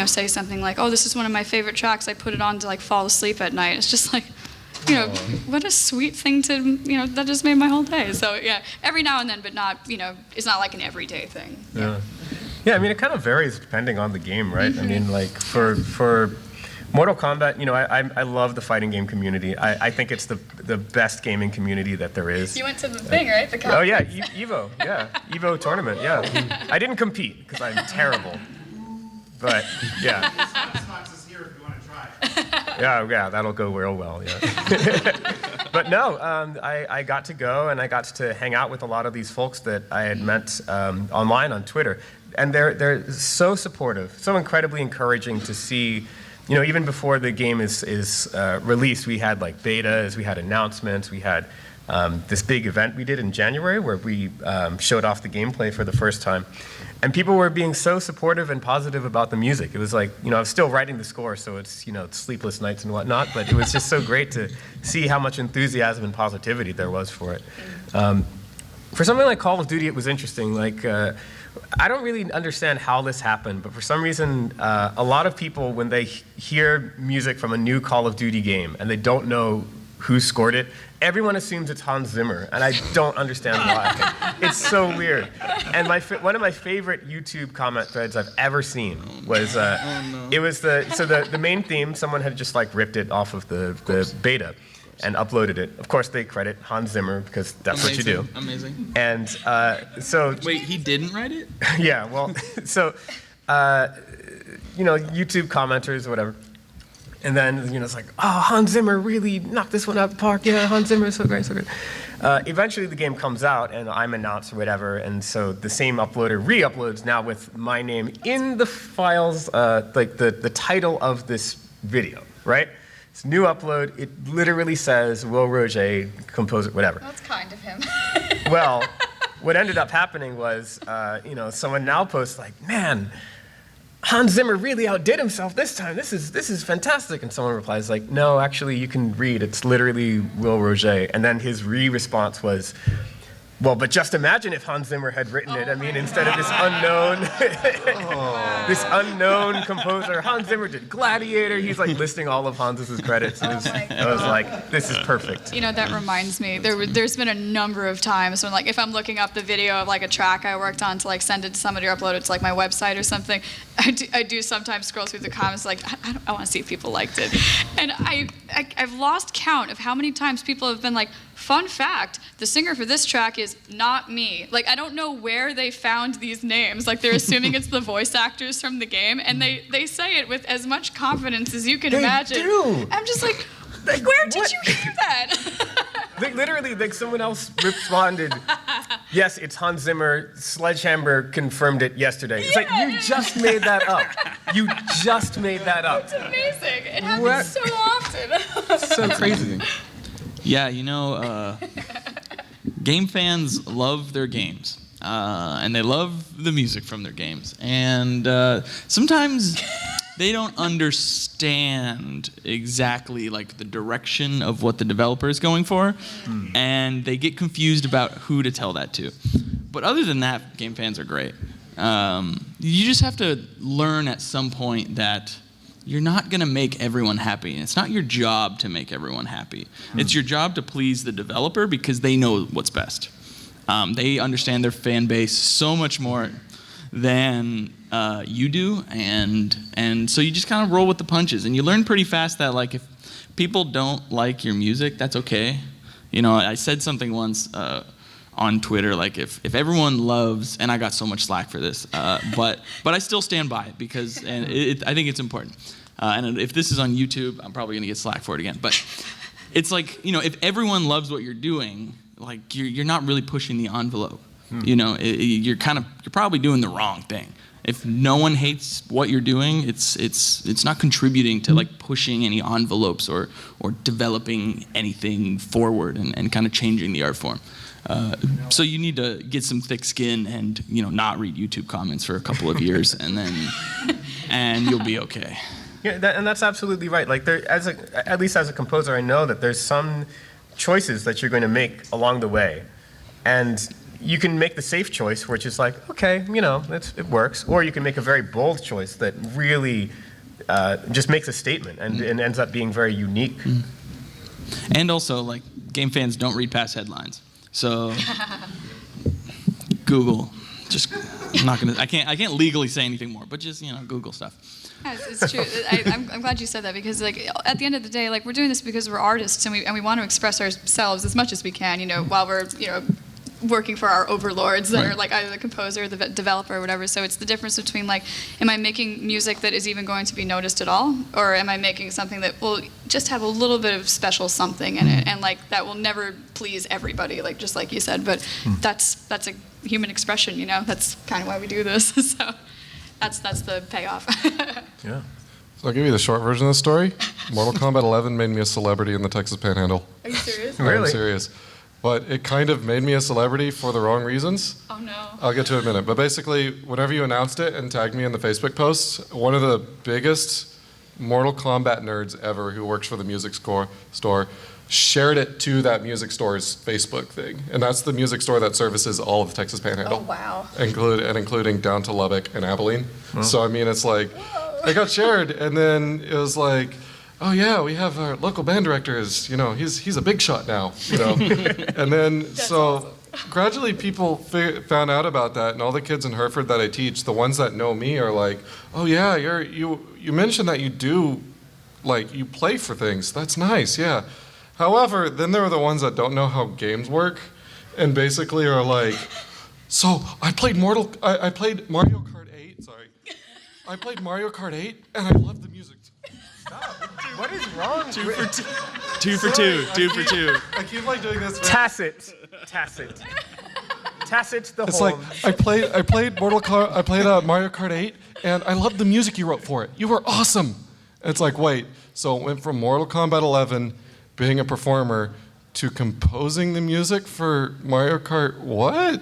say something like, oh, this is one of my favorite tracks, I put it on to like fall asleep at night. It's just like, what a sweet thing to, that just made my whole day. So yeah, every now and then, but not, it's not like an everyday thing. Yeah. Yeah, I mean, it kind of varies depending on the game, right? I mean, like for Mortal Kombat, you know, I love the fighting game community. I think it's the best gaming community that there is. You went to the thing, right? The Oh yeah, Evo, yeah. Evo tournament, yeah. I didn't compete because I'm terrible. But yeah. Sandbox is here if you want to try. Yeah, that'll go real well, yeah. But no, I got to go and I got to hang out with a lot of these folks that I had met online on Twitter. And they're so supportive, so incredibly encouraging to see. You know, even before the game is released, we had like betas, we had announcements, we had this big event we did in January where we showed off the gameplay for the first time. And people were being so supportive and positive about the music. It was like, you know, I was still writing the score, so it's, you know, it's sleepless nights and whatnot, but it was just so great to see how much enthusiasm and positivity there was for it. For something like Call of Duty, it was interesting. Like, I don't really understand how this happened, but for some reason, a lot of people, when they hear music from a new Call of Duty game and they don't know who scored it, everyone assumes it's Hans Zimmer, and I don't understand why. It's so weird. And one of my favorite YouTube comment threads I've ever seen was, it was the main theme, someone had just like ripped it off of the beta and uploaded it. Of course, they credit Hans Zimmer because that's what you do. Amazing. And so... Wait, he didn't write it? Yeah, well, so, you know, YouTube commenters or whatever. And then, you know, it's like, oh, Hans Zimmer really knocked this one out of the park. Yeah, Hans Zimmer is so great, so good. Eventually, the game comes out, and I'm announced or whatever, and so the same uploader re-uploads now with my name in the files, like the title of this video, right? It's a new upload. It literally says Will Roget, composer, whatever. That's kind of him. Well, what ended up happening was, you know, someone now posts like, man, Hans Zimmer really outdid himself this time. This is fantastic. And someone replies like, no, actually, you can read. It's literally Will Roget. And then his response was, well, but just imagine if Hans Zimmer had written it. I mean, instead of this unknown composer, Hans Zimmer did Gladiator. He's like listing all of Hans's credits. I was like, this is perfect. You know, that reminds me, there's been a number of times when, like, if I'm looking up the video of, like, a track I worked on to, like, send it to somebody or upload it to, like, my website or something, I do sometimes scroll through the comments, like, I want to see if people liked it. And I've lost count of how many times people have been like, fun fact, the singer for this track is not me. Like, I don't know where they found these names. Like, they're assuming it's the voice actors from the game, and they say it with as much confidence as you can imagine. They do. I'm just like, where did you hear that? Like, literally, like, someone else responded, yes, it's Hans Zimmer. Sledgehammer confirmed it yesterday. It's like, you just made that up. You just made that up. It's amazing. It happens so often. So crazy. Yeah, you know, game fans love their games, and they love the music from their games. And sometimes they don't understand exactly like the direction of what the developer is going for, and they get confused about who to tell that to. But other than that, game fans are great. You just have to learn at some point that you're not going to make everyone happy. And it's not your job to make everyone happy. It's your job to please the developer because they know what's best. They understand their fan base so much more than you do. And so you just kind of roll with the punches. And you learn pretty fast that, like, if people don't like your music, that's okay. You know, I said something once on Twitter, like, if everyone loves, and I got so much slack for this, but I still stand by it because I think it's important. And if this is on YouTube, I'm probably gonna get slack for it again. But it's like, you know, if everyone loves what you're doing, like, you're not really pushing the envelope. You know, you're probably doing the wrong thing. If no one hates what you're doing, it's not contributing to, like, pushing any envelopes or developing anything forward and kind of changing the art form. So you need to get some thick skin and, you know, not read YouTube comments for a couple of years, and you'll be okay. Yeah, and that's absolutely right. Like, at least as a composer, I know that there's some choices that you're going to make along the way, and you can make the safe choice, which is like, okay, you know, it works, or you can make a very bold choice that really just makes a statement and ends up being very unique. And also, like, game fans don't read past headlines. So Google, just I'm not gonna. I can't legally say anything more, but just Google stuff. Yeah, it's true. I'm glad you said that because like at the end of the day, like we're doing this because we're artists and we want to express ourselves as much as we can. While we're working for our overlords that are like either the composer, the developer, or whatever. So it's the difference between like, am I making music that is even going to be noticed at all, or am I making something that will just have a little bit of special something in it, and like that will never please everybody, like just like you said. But that's a human expression, That's kind of why we do this. So that's the payoff. Yeah. So I'll give you the short version of the story. Mortal Kombat 11 made me a celebrity in the Texas Panhandle. Are you serious? Really? I'm serious. But it kind of made me a celebrity for the wrong reasons. Oh no. I'll get to it in a minute. But basically, whenever you announced it and tagged me in the Facebook posts, one of the biggest Mortal Kombat nerds ever who works for the music store shared it to that music store's Facebook thing. And that's the music store that services all of the Texas Panhandle. Oh wow. Including down to Lubbock and Abilene. So I mean, it's like, it got shared, and then it was like, oh yeah, we have our local band director he's a big shot now, And then awesome. Gradually people found out about that, and all the kids in Hereford that I teach, the ones that know me are like, oh yeah, you mentioned that you do, like you play for things. That's nice, yeah. However, then there are the ones that don't know how games work, and basically are like, so I played Mario Kart 8. Sorry, I played Mario Kart 8, and I love the music. What is wrong? Two for two. I keep like doing this. Tacit the It's whole. like I played Mario Kart 8, and I loved the music you wrote for it. You were awesome. It's like, wait, so it went from Mortal Kombat 11, being a performer, to composing the music for Mario Kart. What?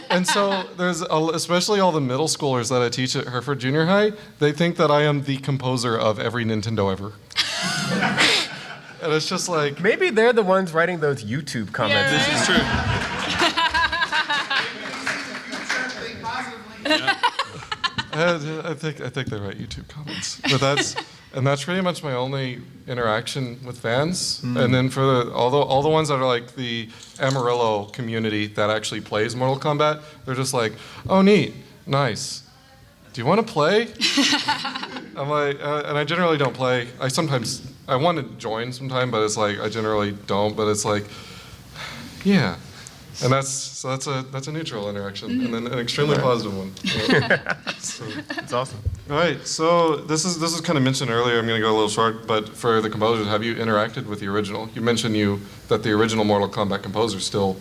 And so there's especially all the middle schoolers that I teach at Hereford Junior High. They think that I am the composer of every Nintendo ever. And it's just like, maybe they're the ones writing those YouTube comments. This is true. I think they write YouTube comments, but that's pretty much my only interaction with fans. And then for all the ones that are like the Amarillo community that actually plays Mortal Kombat, they're just like, oh neat, nice. Do you want to play? I'm like, and I generally don't play. I want to join sometime, but it's like I generally don't. But it's like, yeah. And that's a neutral interaction, and then an extremely positive one. It's awesome. All right, so this is kind of mentioned earlier. I'm going to go a little short, but for the composers, have you interacted with the original? You mentioned that the original Mortal Kombat composer still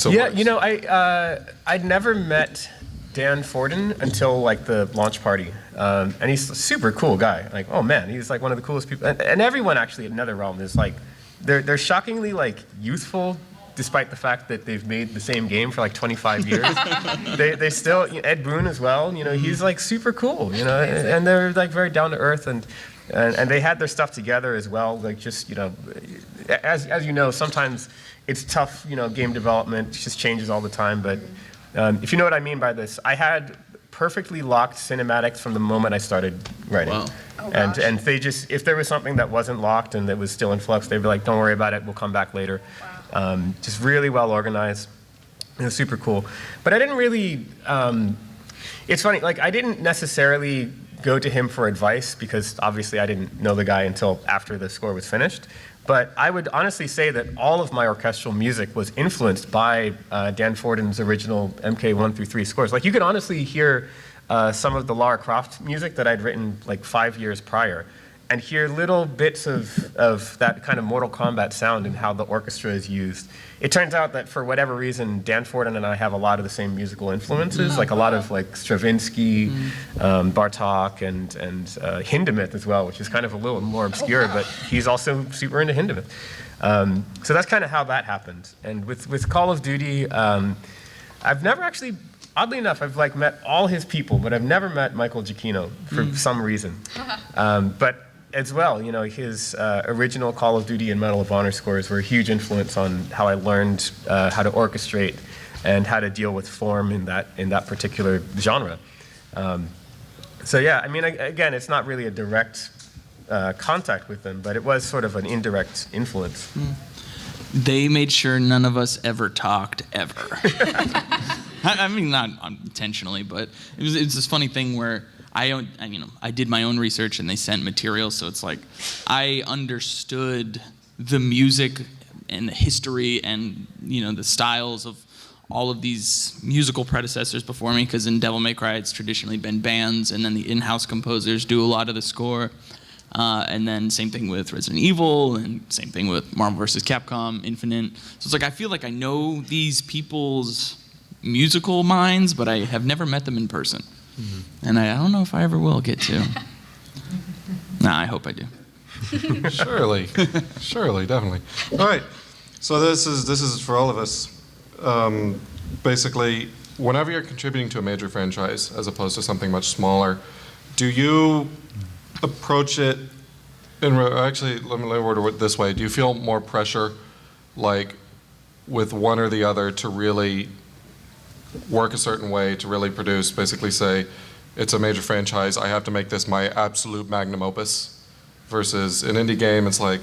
Yeah, works. I'd never met Dan Forden until like the launch party, and he's a super cool guy. Like, oh man, he's like one of the coolest people. And everyone actually at NetherRealm is like, they're shockingly like youthful. Despite the fact that they've made the same game for like 25 years, they still, Ed Boon as well, he's like super cool, and they're like very down to earth, and they had their stuff together as well, like just, as you know, sometimes it's tough, game development just changes all the time, but if you know what I mean by this, I had perfectly locked cinematics from the moment I started writing. Wow. Oh, and they just, if there was something that wasn't locked and that was still in flux, they'd be like, don't worry about it, we'll come back later. Wow. Just really well organized. It was super cool. But I didn't really, it's funny, like I didn't necessarily go to him for advice because obviously I didn't know the guy until after the score was finished. But I would honestly say that all of my orchestral music was influenced by Dan Forden's original MK1 through 3 scores. Like you could honestly hear some of the Lara Croft music that I'd written like 5 years prior, and hear little bits of that kind of Mortal Kombat sound and how the orchestra is used. It turns out that for whatever reason, Dan Forden and I have a lot of the same musical influences, like a lot of like Stravinsky, Bartók, and Hindemith as well, which is kind of a little more obscure, but he's also super into Hindemith. So that's kind of how that happened. And with Call of Duty, I've never actually, oddly enough, I've like met all his people, but I've never met Michael Giacchino for some reason. But as well, his original Call of Duty and Medal of Honor scores were a huge influence on how I learned how to orchestrate and how to deal with form in that particular genre. So yeah, I mean, again, it's not really a direct contact with them, but it was sort of an indirect influence. They made sure none of us ever talked, ever. I mean, not intentionally, but it's this funny thing where I did my own research and they sent material, so it's like I understood the music and the history and the styles of all of these musical predecessors before me, because in Devil May Cry it's traditionally been bands, and then the in-house composers do a lot of the score. And then same thing with Resident Evil, and same thing with Marvel vs. Capcom, Infinite. So it's like I feel like I know these people's musical minds, but I have never met them in person. Mm-hmm. And I don't know if I ever will get to. Nah, I hope I do. Surely, definitely. All right, so this is for all of us. Basically, whenever you're contributing to a major franchise as opposed to something much smaller, do you approach it actually, let me word it this way. Do you feel more pressure, like, with one or the other to really work a certain way, to really produce, basically say, it's a major franchise, I have to make this my absolute magnum opus, versus an indie game, it's like,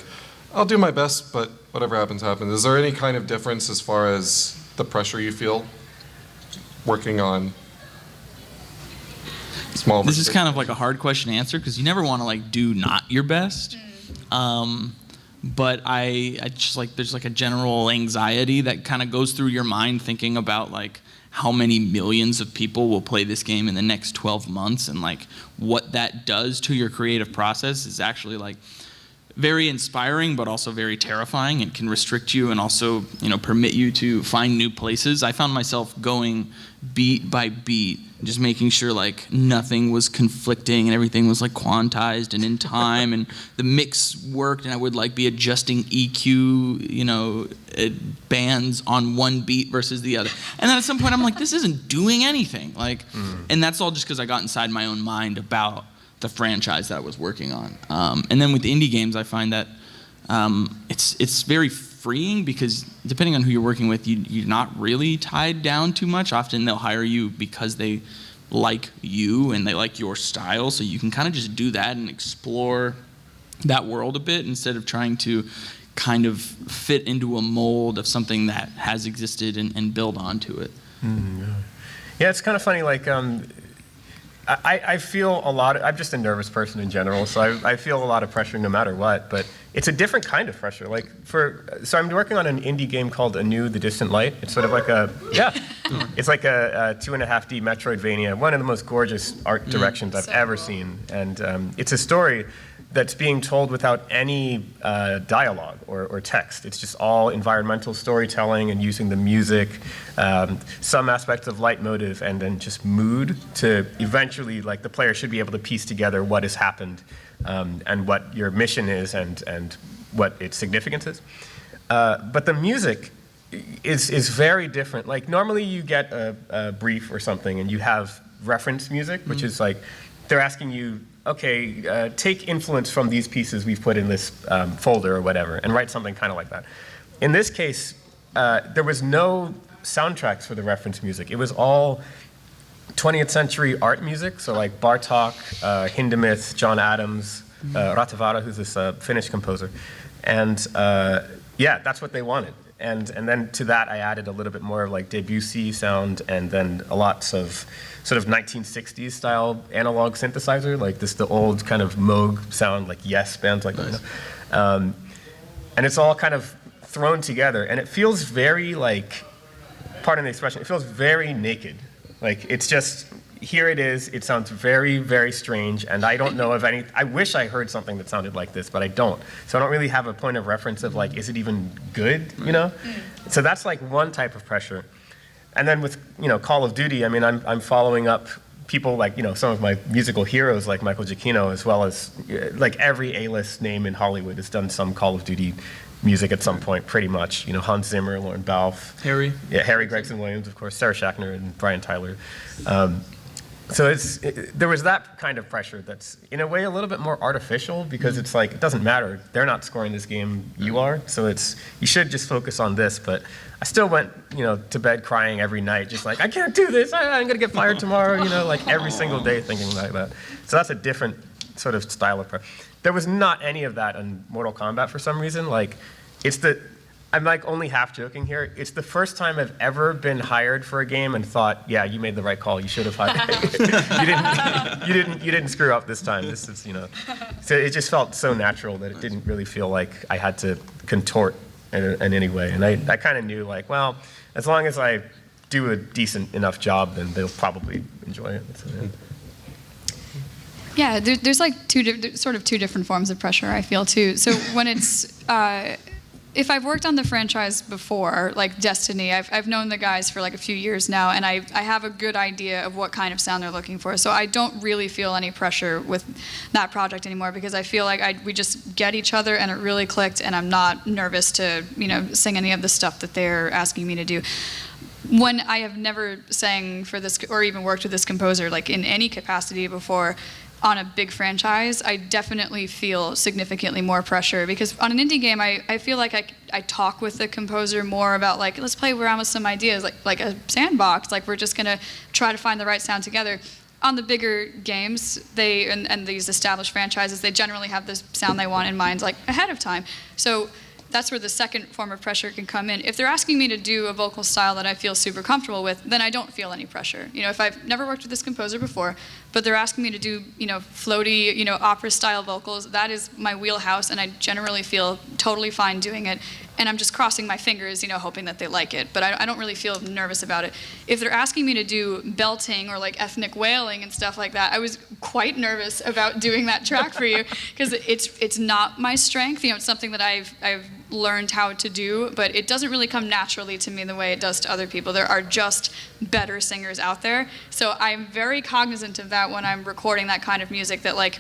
I'll do my best, but whatever happens, happens. Is there any kind of difference as far as the pressure you feel working on small? This is kind of like a hard question to answer, because you never want to like do not your best. But I just like, there's like a general anxiety that kind of goes through your mind thinking about like how many millions of people will play this game in the next 12 months, and like what that does to your creative process is actually like very inspiring, but also very terrifying, and can restrict you and also, permit you to find new places. I found myself going beat by beat, just making sure like nothing was conflicting and everything was like quantized and in time, and the mix worked, and I would like be adjusting EQ, bands on one beat versus the other. And then at some point I'm like, this isn't doing anything. Like, and that's all just because I got inside my own mind about the franchise that I was working on. And then with indie games, I find that it's very freeing, because depending on who you're working with, you're not really tied down too much. Often they'll hire you because they like you and they like your style, so you can kind of just do that and explore that world a bit instead of trying to kind of fit into a mold of something that has existed and build onto it. Yeah, it's kind of funny, like I feel a lot I'm just a nervous person in general, so I feel a lot of pressure no matter what, but it's a different kind of pressure. Like so I'm working on an indie game called Anew, The Distant Light. It's sort of like it's like a 2.5D Metroidvania, one of the most gorgeous art directions I've ever seen. And it's a story that's being told without any dialogue or text. It's just all environmental storytelling and using the music, some aspects of leitmotif, and then just mood to eventually, like, the player should be able to piece together what has happened and what your mission is and what its significance is. But the music is very different. Like, normally you get a brief or something and you have reference music, which is like, they're asking you, okay, take influence from these pieces we've put in this folder or whatever, and write something kind of like that. In this case, there was no soundtracks for the reference music. It was all 20th century art music, so like Bartók, Hindemith, John Adams, Ratavara, who's this Finnish composer. And that's what they wanted. And then to that, I added a little bit more of like Debussy sound, and then lots of sort of 1960s style analog synthesizer, like the old kind of Moog sound, like Yes bands like that. And it's all kind of thrown together, and it feels very like, pardon the expression, it feels very naked. Like, it's just, here it is, it sounds very, very strange, and I don't know of any, I wish I heard something that sounded like this, but I don't. So I don't really have a point of reference of like, is it even good, So that's like one type of pressure. And then with, Call of Duty, I mean, I'm following up people like, some of my musical heroes like Michael Giacchino, as well as like every A-list name in Hollywood has done some Call of Duty music at some point, pretty much. Hans Zimmer, Lauren Balfe. Harry Gregson Williams, of course, Sarah Schachner and Brian Tyler. So there was that kind of pressure that's, in a way, a little bit more artificial, because it's like, it doesn't matter. They're not scoring this game, you are. So you should just focus on this. But I still went, to bed crying every night, just like, I can't do this. I'm going to get fired tomorrow, like every single day thinking like that. So that's a different sort of style of pressure. There was not any of that in Mortal Kombat for some reason. Like, I'm like only half joking here. It's the first time I've ever been hired for a game and thought, yeah, you made the right call. You should have hired. you didn't screw up this time. This is, So it just felt so natural that it didn't really feel like I had to contort in any way. And I kind of knew, like, well, as long as I do a decent enough job, then they'll probably enjoy it. So, yeah. Yeah, there's like two different forms of pressure, I feel, too. So when it's, if I've worked on the franchise before, like Destiny, I've known the guys for like a few years now, and I have a good idea of what kind of sound they're looking for. So I don't really feel any pressure with that project anymore, because I feel like we just get each other and it really clicked, and I'm not nervous to, sing any of the stuff that they're asking me to do. When I have never sang for this, or even worked with this composer, like in any capacity before, on a big franchise, I definitely feel significantly more pressure, because on an indie game, I feel like I talk with the composer more about, like, let's play around with some ideas, like a Sandbox, like we're just gonna try to find the right sound together. On the bigger games, and these established franchises, they generally have the sound they want in mind, like, ahead of time. So that's where the second form of pressure can come in. If they're asking me to do a vocal style that I feel super comfortable with, then I don't feel any pressure. If I've never worked with this composer before, but they're asking me to do, floaty, opera-style vocals, that is my wheelhouse, and I generally feel totally fine doing it. And I'm just crossing my fingers, hoping that they like it. But I don't really feel nervous about it. If they're asking me to do belting or like ethnic wailing and stuff like that, I was quite nervous about doing that track for you, because it's not my strength. It's something that I've learned how to do, but it doesn't really come naturally to me the way it does to other people. There are just better singers out there. So I'm very cognizant of that when I'm recording that kind of music, that, like,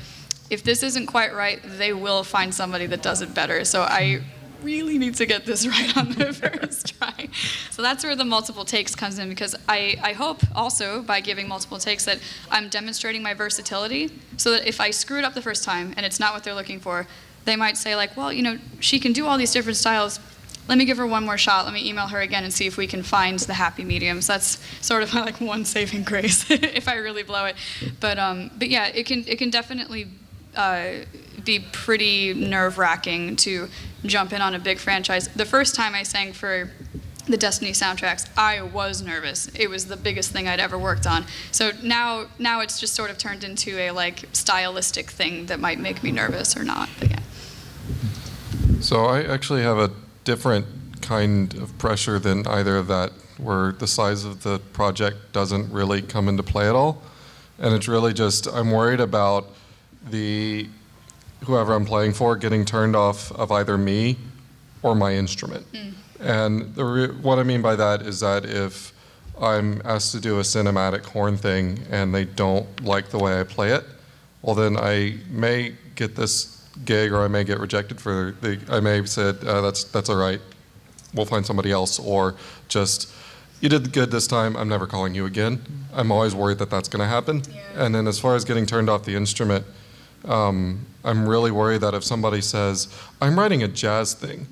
if this isn't quite right, they will find somebody that does it better. So I really need to get this right on the first try. So that's where the multiple takes comes in, because I hope also by giving multiple takes that I'm demonstrating my versatility, so that if I screw it up the first time and it's not what they're looking for, they might say, like, well, she can do all these different styles. Let me give her one more shot. Let me email her again and see if we can find the happy medium. So that's sort of my, like, one saving grace if I really blow it. But yeah, it can definitely be pretty nerve-wracking to jump in on a big franchise. The first time I sang for the Destiny soundtracks, I was nervous. It was the biggest thing I'd ever worked on. So now it's just sort of turned into a, like, stylistic thing that might make me nervous or not. But yeah. So I actually have a different kind of pressure than either of that, where the size of the project doesn't really come into play at all. And it's really just, I'm worried about whoever I'm playing for getting turned off of either me or my instrument. And what I mean by that is that if I'm asked to do a cinematic horn thing and they don't like the way I play it, well, then I may get this gig, or I may get rejected for I may have said, that's all right, we'll find somebody else, or just, you did good this time, I'm never calling you again. I'm always worried that that's gonna happen. Yeah. And then as far as getting turned off the instrument, I'm really worried that if somebody says, I'm writing a jazz thing,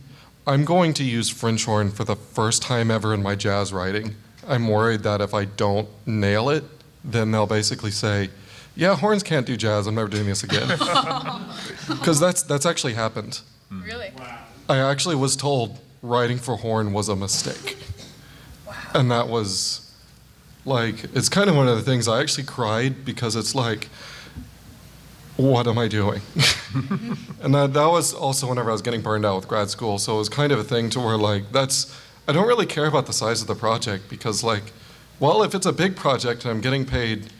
I'm going to use French horn for the first time ever in my jazz writing. I'm worried that if I don't nail it, then they'll basically say, yeah, horns can't do jazz, I'm never doing this again. Because that's actually happened. Really? Wow. I actually was told writing for horn was a mistake. Wow. And that was, like, it's kind of one of the things I actually cried, because it's like, what am I doing? And that was also whenever I was getting burned out with grad school, so it was kind of a thing to where, like, I don't really care about the size of the project, because, like, well, if it's a big project and I'm getting paid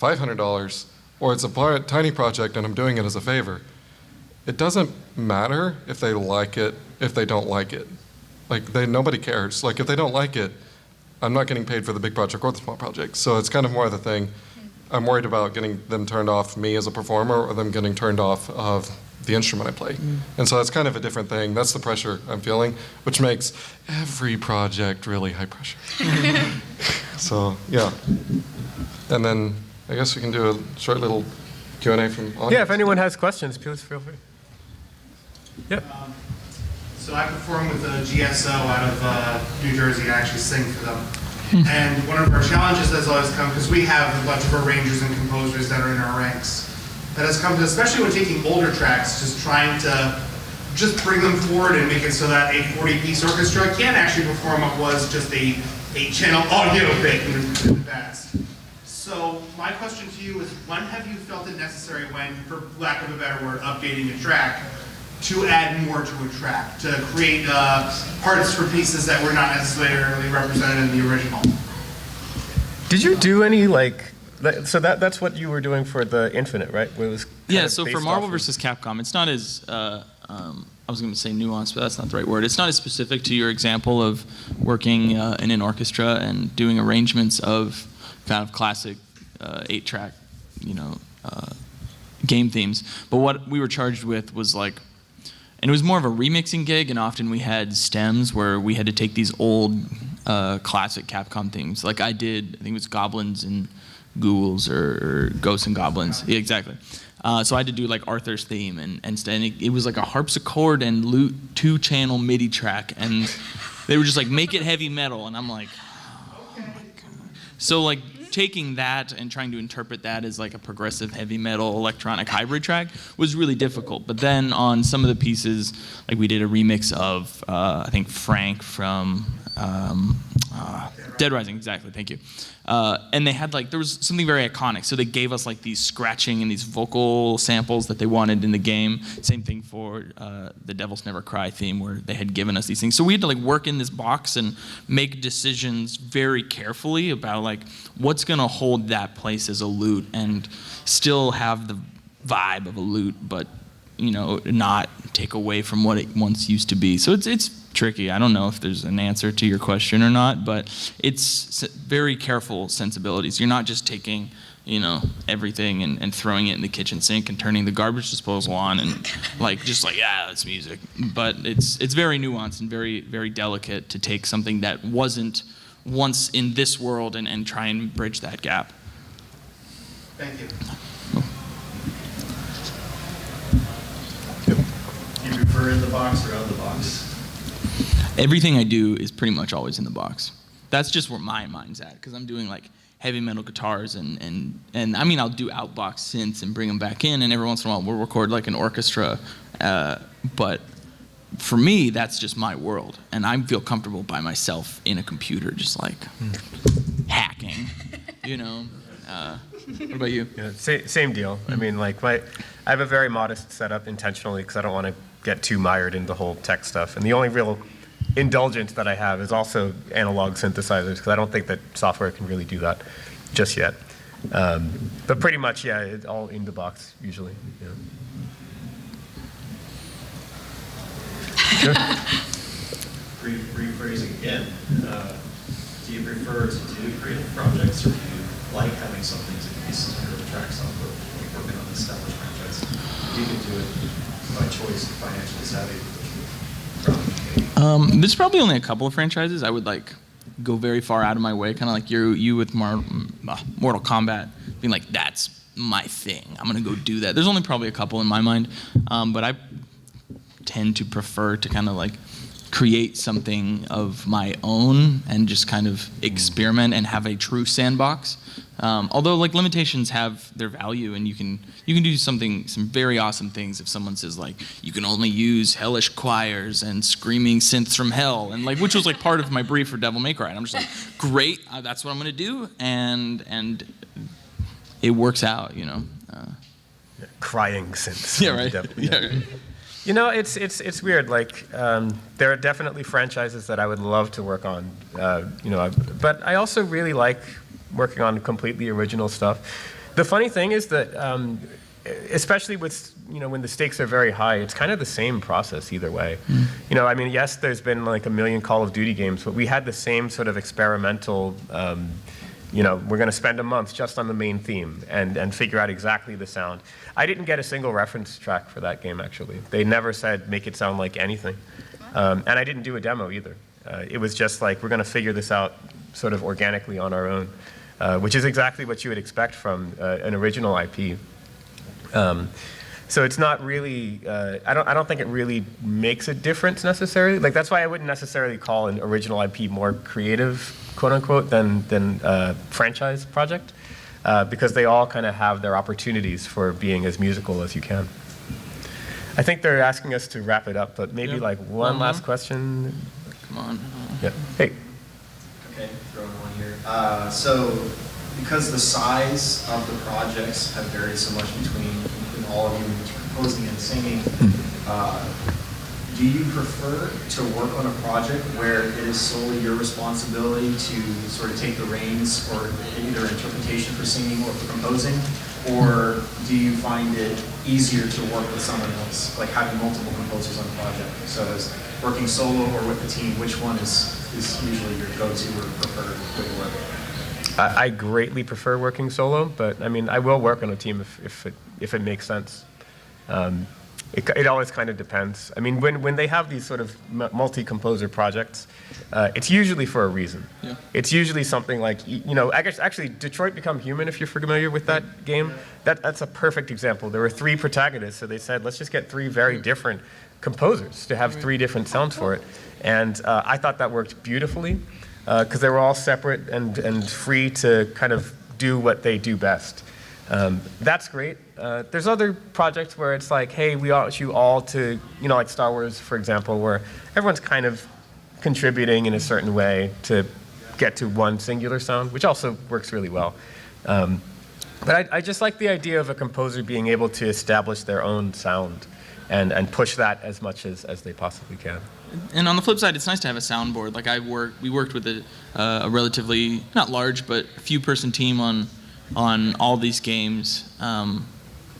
$500, or it's a tiny project and I'm doing it as a favor, it doesn't matter if they like it, if they don't like it. Like, nobody cares. Like, if they don't like it, I'm not getting paid for the big project or the small project. So it's kind of more of the thing. I'm worried about getting them turned off me as a performer, or them getting turned off of the instrument I play. And so that's kind of a different thing. That's the pressure I'm feeling, which makes every project really high pressure. So, yeah. And then I guess we can do a short little Q&A from audience. Yeah, if anyone has questions, please feel free. Yep. So I perform with a GSO out of New Jersey. I actually sing for them. And one of our challenges has always come, because we have a bunch of arrangers and composers that are in our ranks, that has come to, especially when taking older tracks, just trying to just bring them forward and make it so that a 40-piece orchestra can actually perform what was just a channel audio bit in the past. So my question to you is, when have you felt it necessary when, for lack of a better word, updating a track, to add more to a track, to create parts for pieces that were not necessarily represented in the original? Did you do any so that's what you were doing for the Infinite, right? Where it was so for Marvel vs. Capcom, it's not as I was going to say nuanced, but that's not the right word. It's not as specific to your example of working in an orchestra and doing arrangements of kind of classic 8-track, game themes. But what we were charged with was and it was more of a remixing gig, and often we had stems where we had to take these old classic Capcom themes. Like I think it was Goblins and Ghouls or Ghosts and Goblins. Yeah, exactly. So I had to do Arthur's theme, and it was like a harpsichord and lute 2-channel MIDI track, and they were just make it heavy metal, and I'm like, oh my God. So taking that and trying to interpret that as a progressive heavy metal electronic hybrid track was really difficult. But then on some of the pieces, we did a remix of I think Frank from Dead Rising, exactly, thank you. And they had there was something very iconic, so they gave us these scratching and these vocal samples that they wanted in the game. Same thing for the Devils Never Cry theme, where they had given us these things. So we had to work in this box and make decisions very carefully about what's gonna hold that place as a lute and still have the vibe of a lute, but not take away from what it once used to be. So it's tricky. I don't know if there's an answer to your question or not, but it's very careful sensibilities. You're not just taking, everything and throwing it in the kitchen sink and turning the garbage disposal on and it's music. But it's very nuanced and very, very delicate to take something that wasn't once in this world and try and bridge that gap. Thank you. Do you prefer in the box or out of the box? Everything I do is pretty much always in the box. That's just where my mind's at, because I'm doing heavy metal guitars and I mean, I'll do outbox synths and bring them back in, and every once in a while we'll record an orchestra. But for me, that's just my world, and I feel comfortable by myself in a computer, just hacking, What about you? Yeah, same deal. I mean, I have a very modest setup intentionally because I don't want to get too mired in the whole tech stuff, and the only real indulgence that I have is also analog synthesizers, because I don't think that software can really do that just yet. But pretty much, yeah, it's all in the box usually. Yeah. Sure. Rephrasing again, do you prefer to do creative projects, or do you like having some things that can be sort of tracks off of working on an established franchise? You can do it by choice, financially savvy. There's probably only a couple of franchises I would go very far out of my way, kind of like you with Mortal Kombat, being that's my thing. I'm gonna go do that. There's only probably a couple in my mind, but I tend to prefer to kind of create something of my own and just kind of experiment and have a true sandbox. Although limitations have their value, and you can do some very awesome things if someone says you can only use hellish choirs and screaming synths from hell, and which was part of my brief for Devil May Cry. And I'm just great, that's what I'm gonna do, and it works out, Crying synths. Yeah, right. Yeah, right. It's weird. There are definitely franchises that I would love to work on, but I also really like working on completely original stuff. The funny thing is that, especially with when the stakes are very high, it's kind of the same process either way. I mean, yes, there's been a million Call of Duty games, but we had the same sort of experimental. We're going to spend a month just on the main theme and figure out exactly the sound. I didn't get a single reference track for that game, actually. They never said, make it sound like anything. And I didn't do a demo either. It was just we're going to figure this out sort of organically on our own, which is exactly what you would expect from an original IP. So it's not really, I don't think it really makes a difference necessarily. That's why I wouldn't necessarily call an original IP more creative, quote unquote, than a franchise project, because they all kind of have their opportunities for being as musical as you can. I think they're asking us to wrap it up, but maybe Yep. like one last question. Come on. Yeah. Hey. Okay, throw in one here. So, because the size of the projects have varied so much between all of you composing and singing, do you prefer to work on a project where it is solely your responsibility to sort of take the reins for either interpretation for singing or for composing? Or do you find it easier to work with someone else, like having multiple composers on a project? So is working solo or with the team, which one is usually your go-to or preferred way to work? I greatly prefer working solo, but I mean, I will work on a team if it makes sense. It always kind of depends. I mean, when they have these sort of multi-composer projects, it's usually for a reason. Yeah. It's usually something like, I guess actually Detroit Become Human, if you're familiar with that game, that's a perfect example. There were 3 protagonists, so they said, let's just get 3 very different composers to have 3 different sounds for it. And I thought that worked beautifully, because they were all separate and free to kind of do what they do best. That's great. There's other projects where it's like, hey, we want you all to, like Star Wars, for example, where everyone's kind of contributing in a certain way to get to one singular sound, which also works really well. But I just like the idea of a composer being able to establish their own sound and push that as much as they possibly can. And on the flip side, it's nice to have a soundboard. Like we worked with a relatively, not large, but a few-person team on all these games.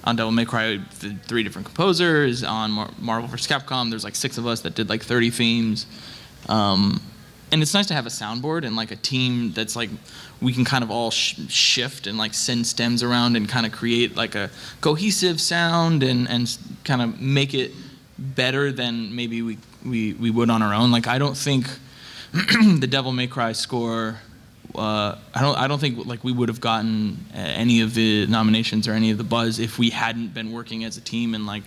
On Devil May Cry, 3 different composers. On Marvel vs. Capcom, there's like 6 of us that did like 30 themes. And it's nice to have a soundboard and like a team that's like, we can kind of all shift and like send stems around and kind of create like a cohesive sound and kind of make it better than maybe we would on our own. Like, I don't think the Devil May Cry score, I don't think like we would have gotten any of the nominations or any of the buzz if we hadn't been working as a team and like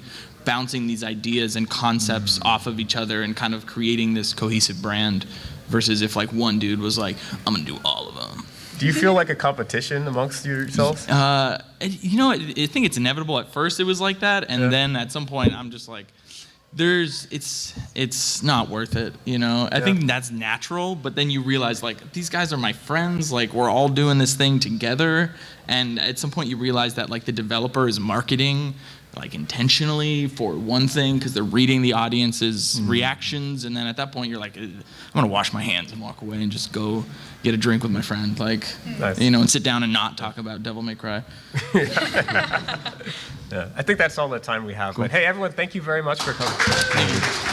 bouncing these ideas and concepts off of each other and kind of creating this cohesive brand, versus if like one dude was like, I'm gonna do all of them. Do you feel like a competition amongst yourselves? I think it's inevitable. At first it was like that, and then at some point I'm just like, it's not worth it, I think that's natural, but then you realize like these guys are my friends, like we're all doing this thing together, and at some point you realize that like the developer is marketing like intentionally for one thing because they're reading the audience's reactions, and then at that point you're like, I'm gonna wash my hands and walk away and just go get a drink with my friend, like nice. And sit down and not talk about Devil May Cry. Yeah, I think that's all the time we have. Cool. But hey, everyone, thank you very much for coming. Thank you.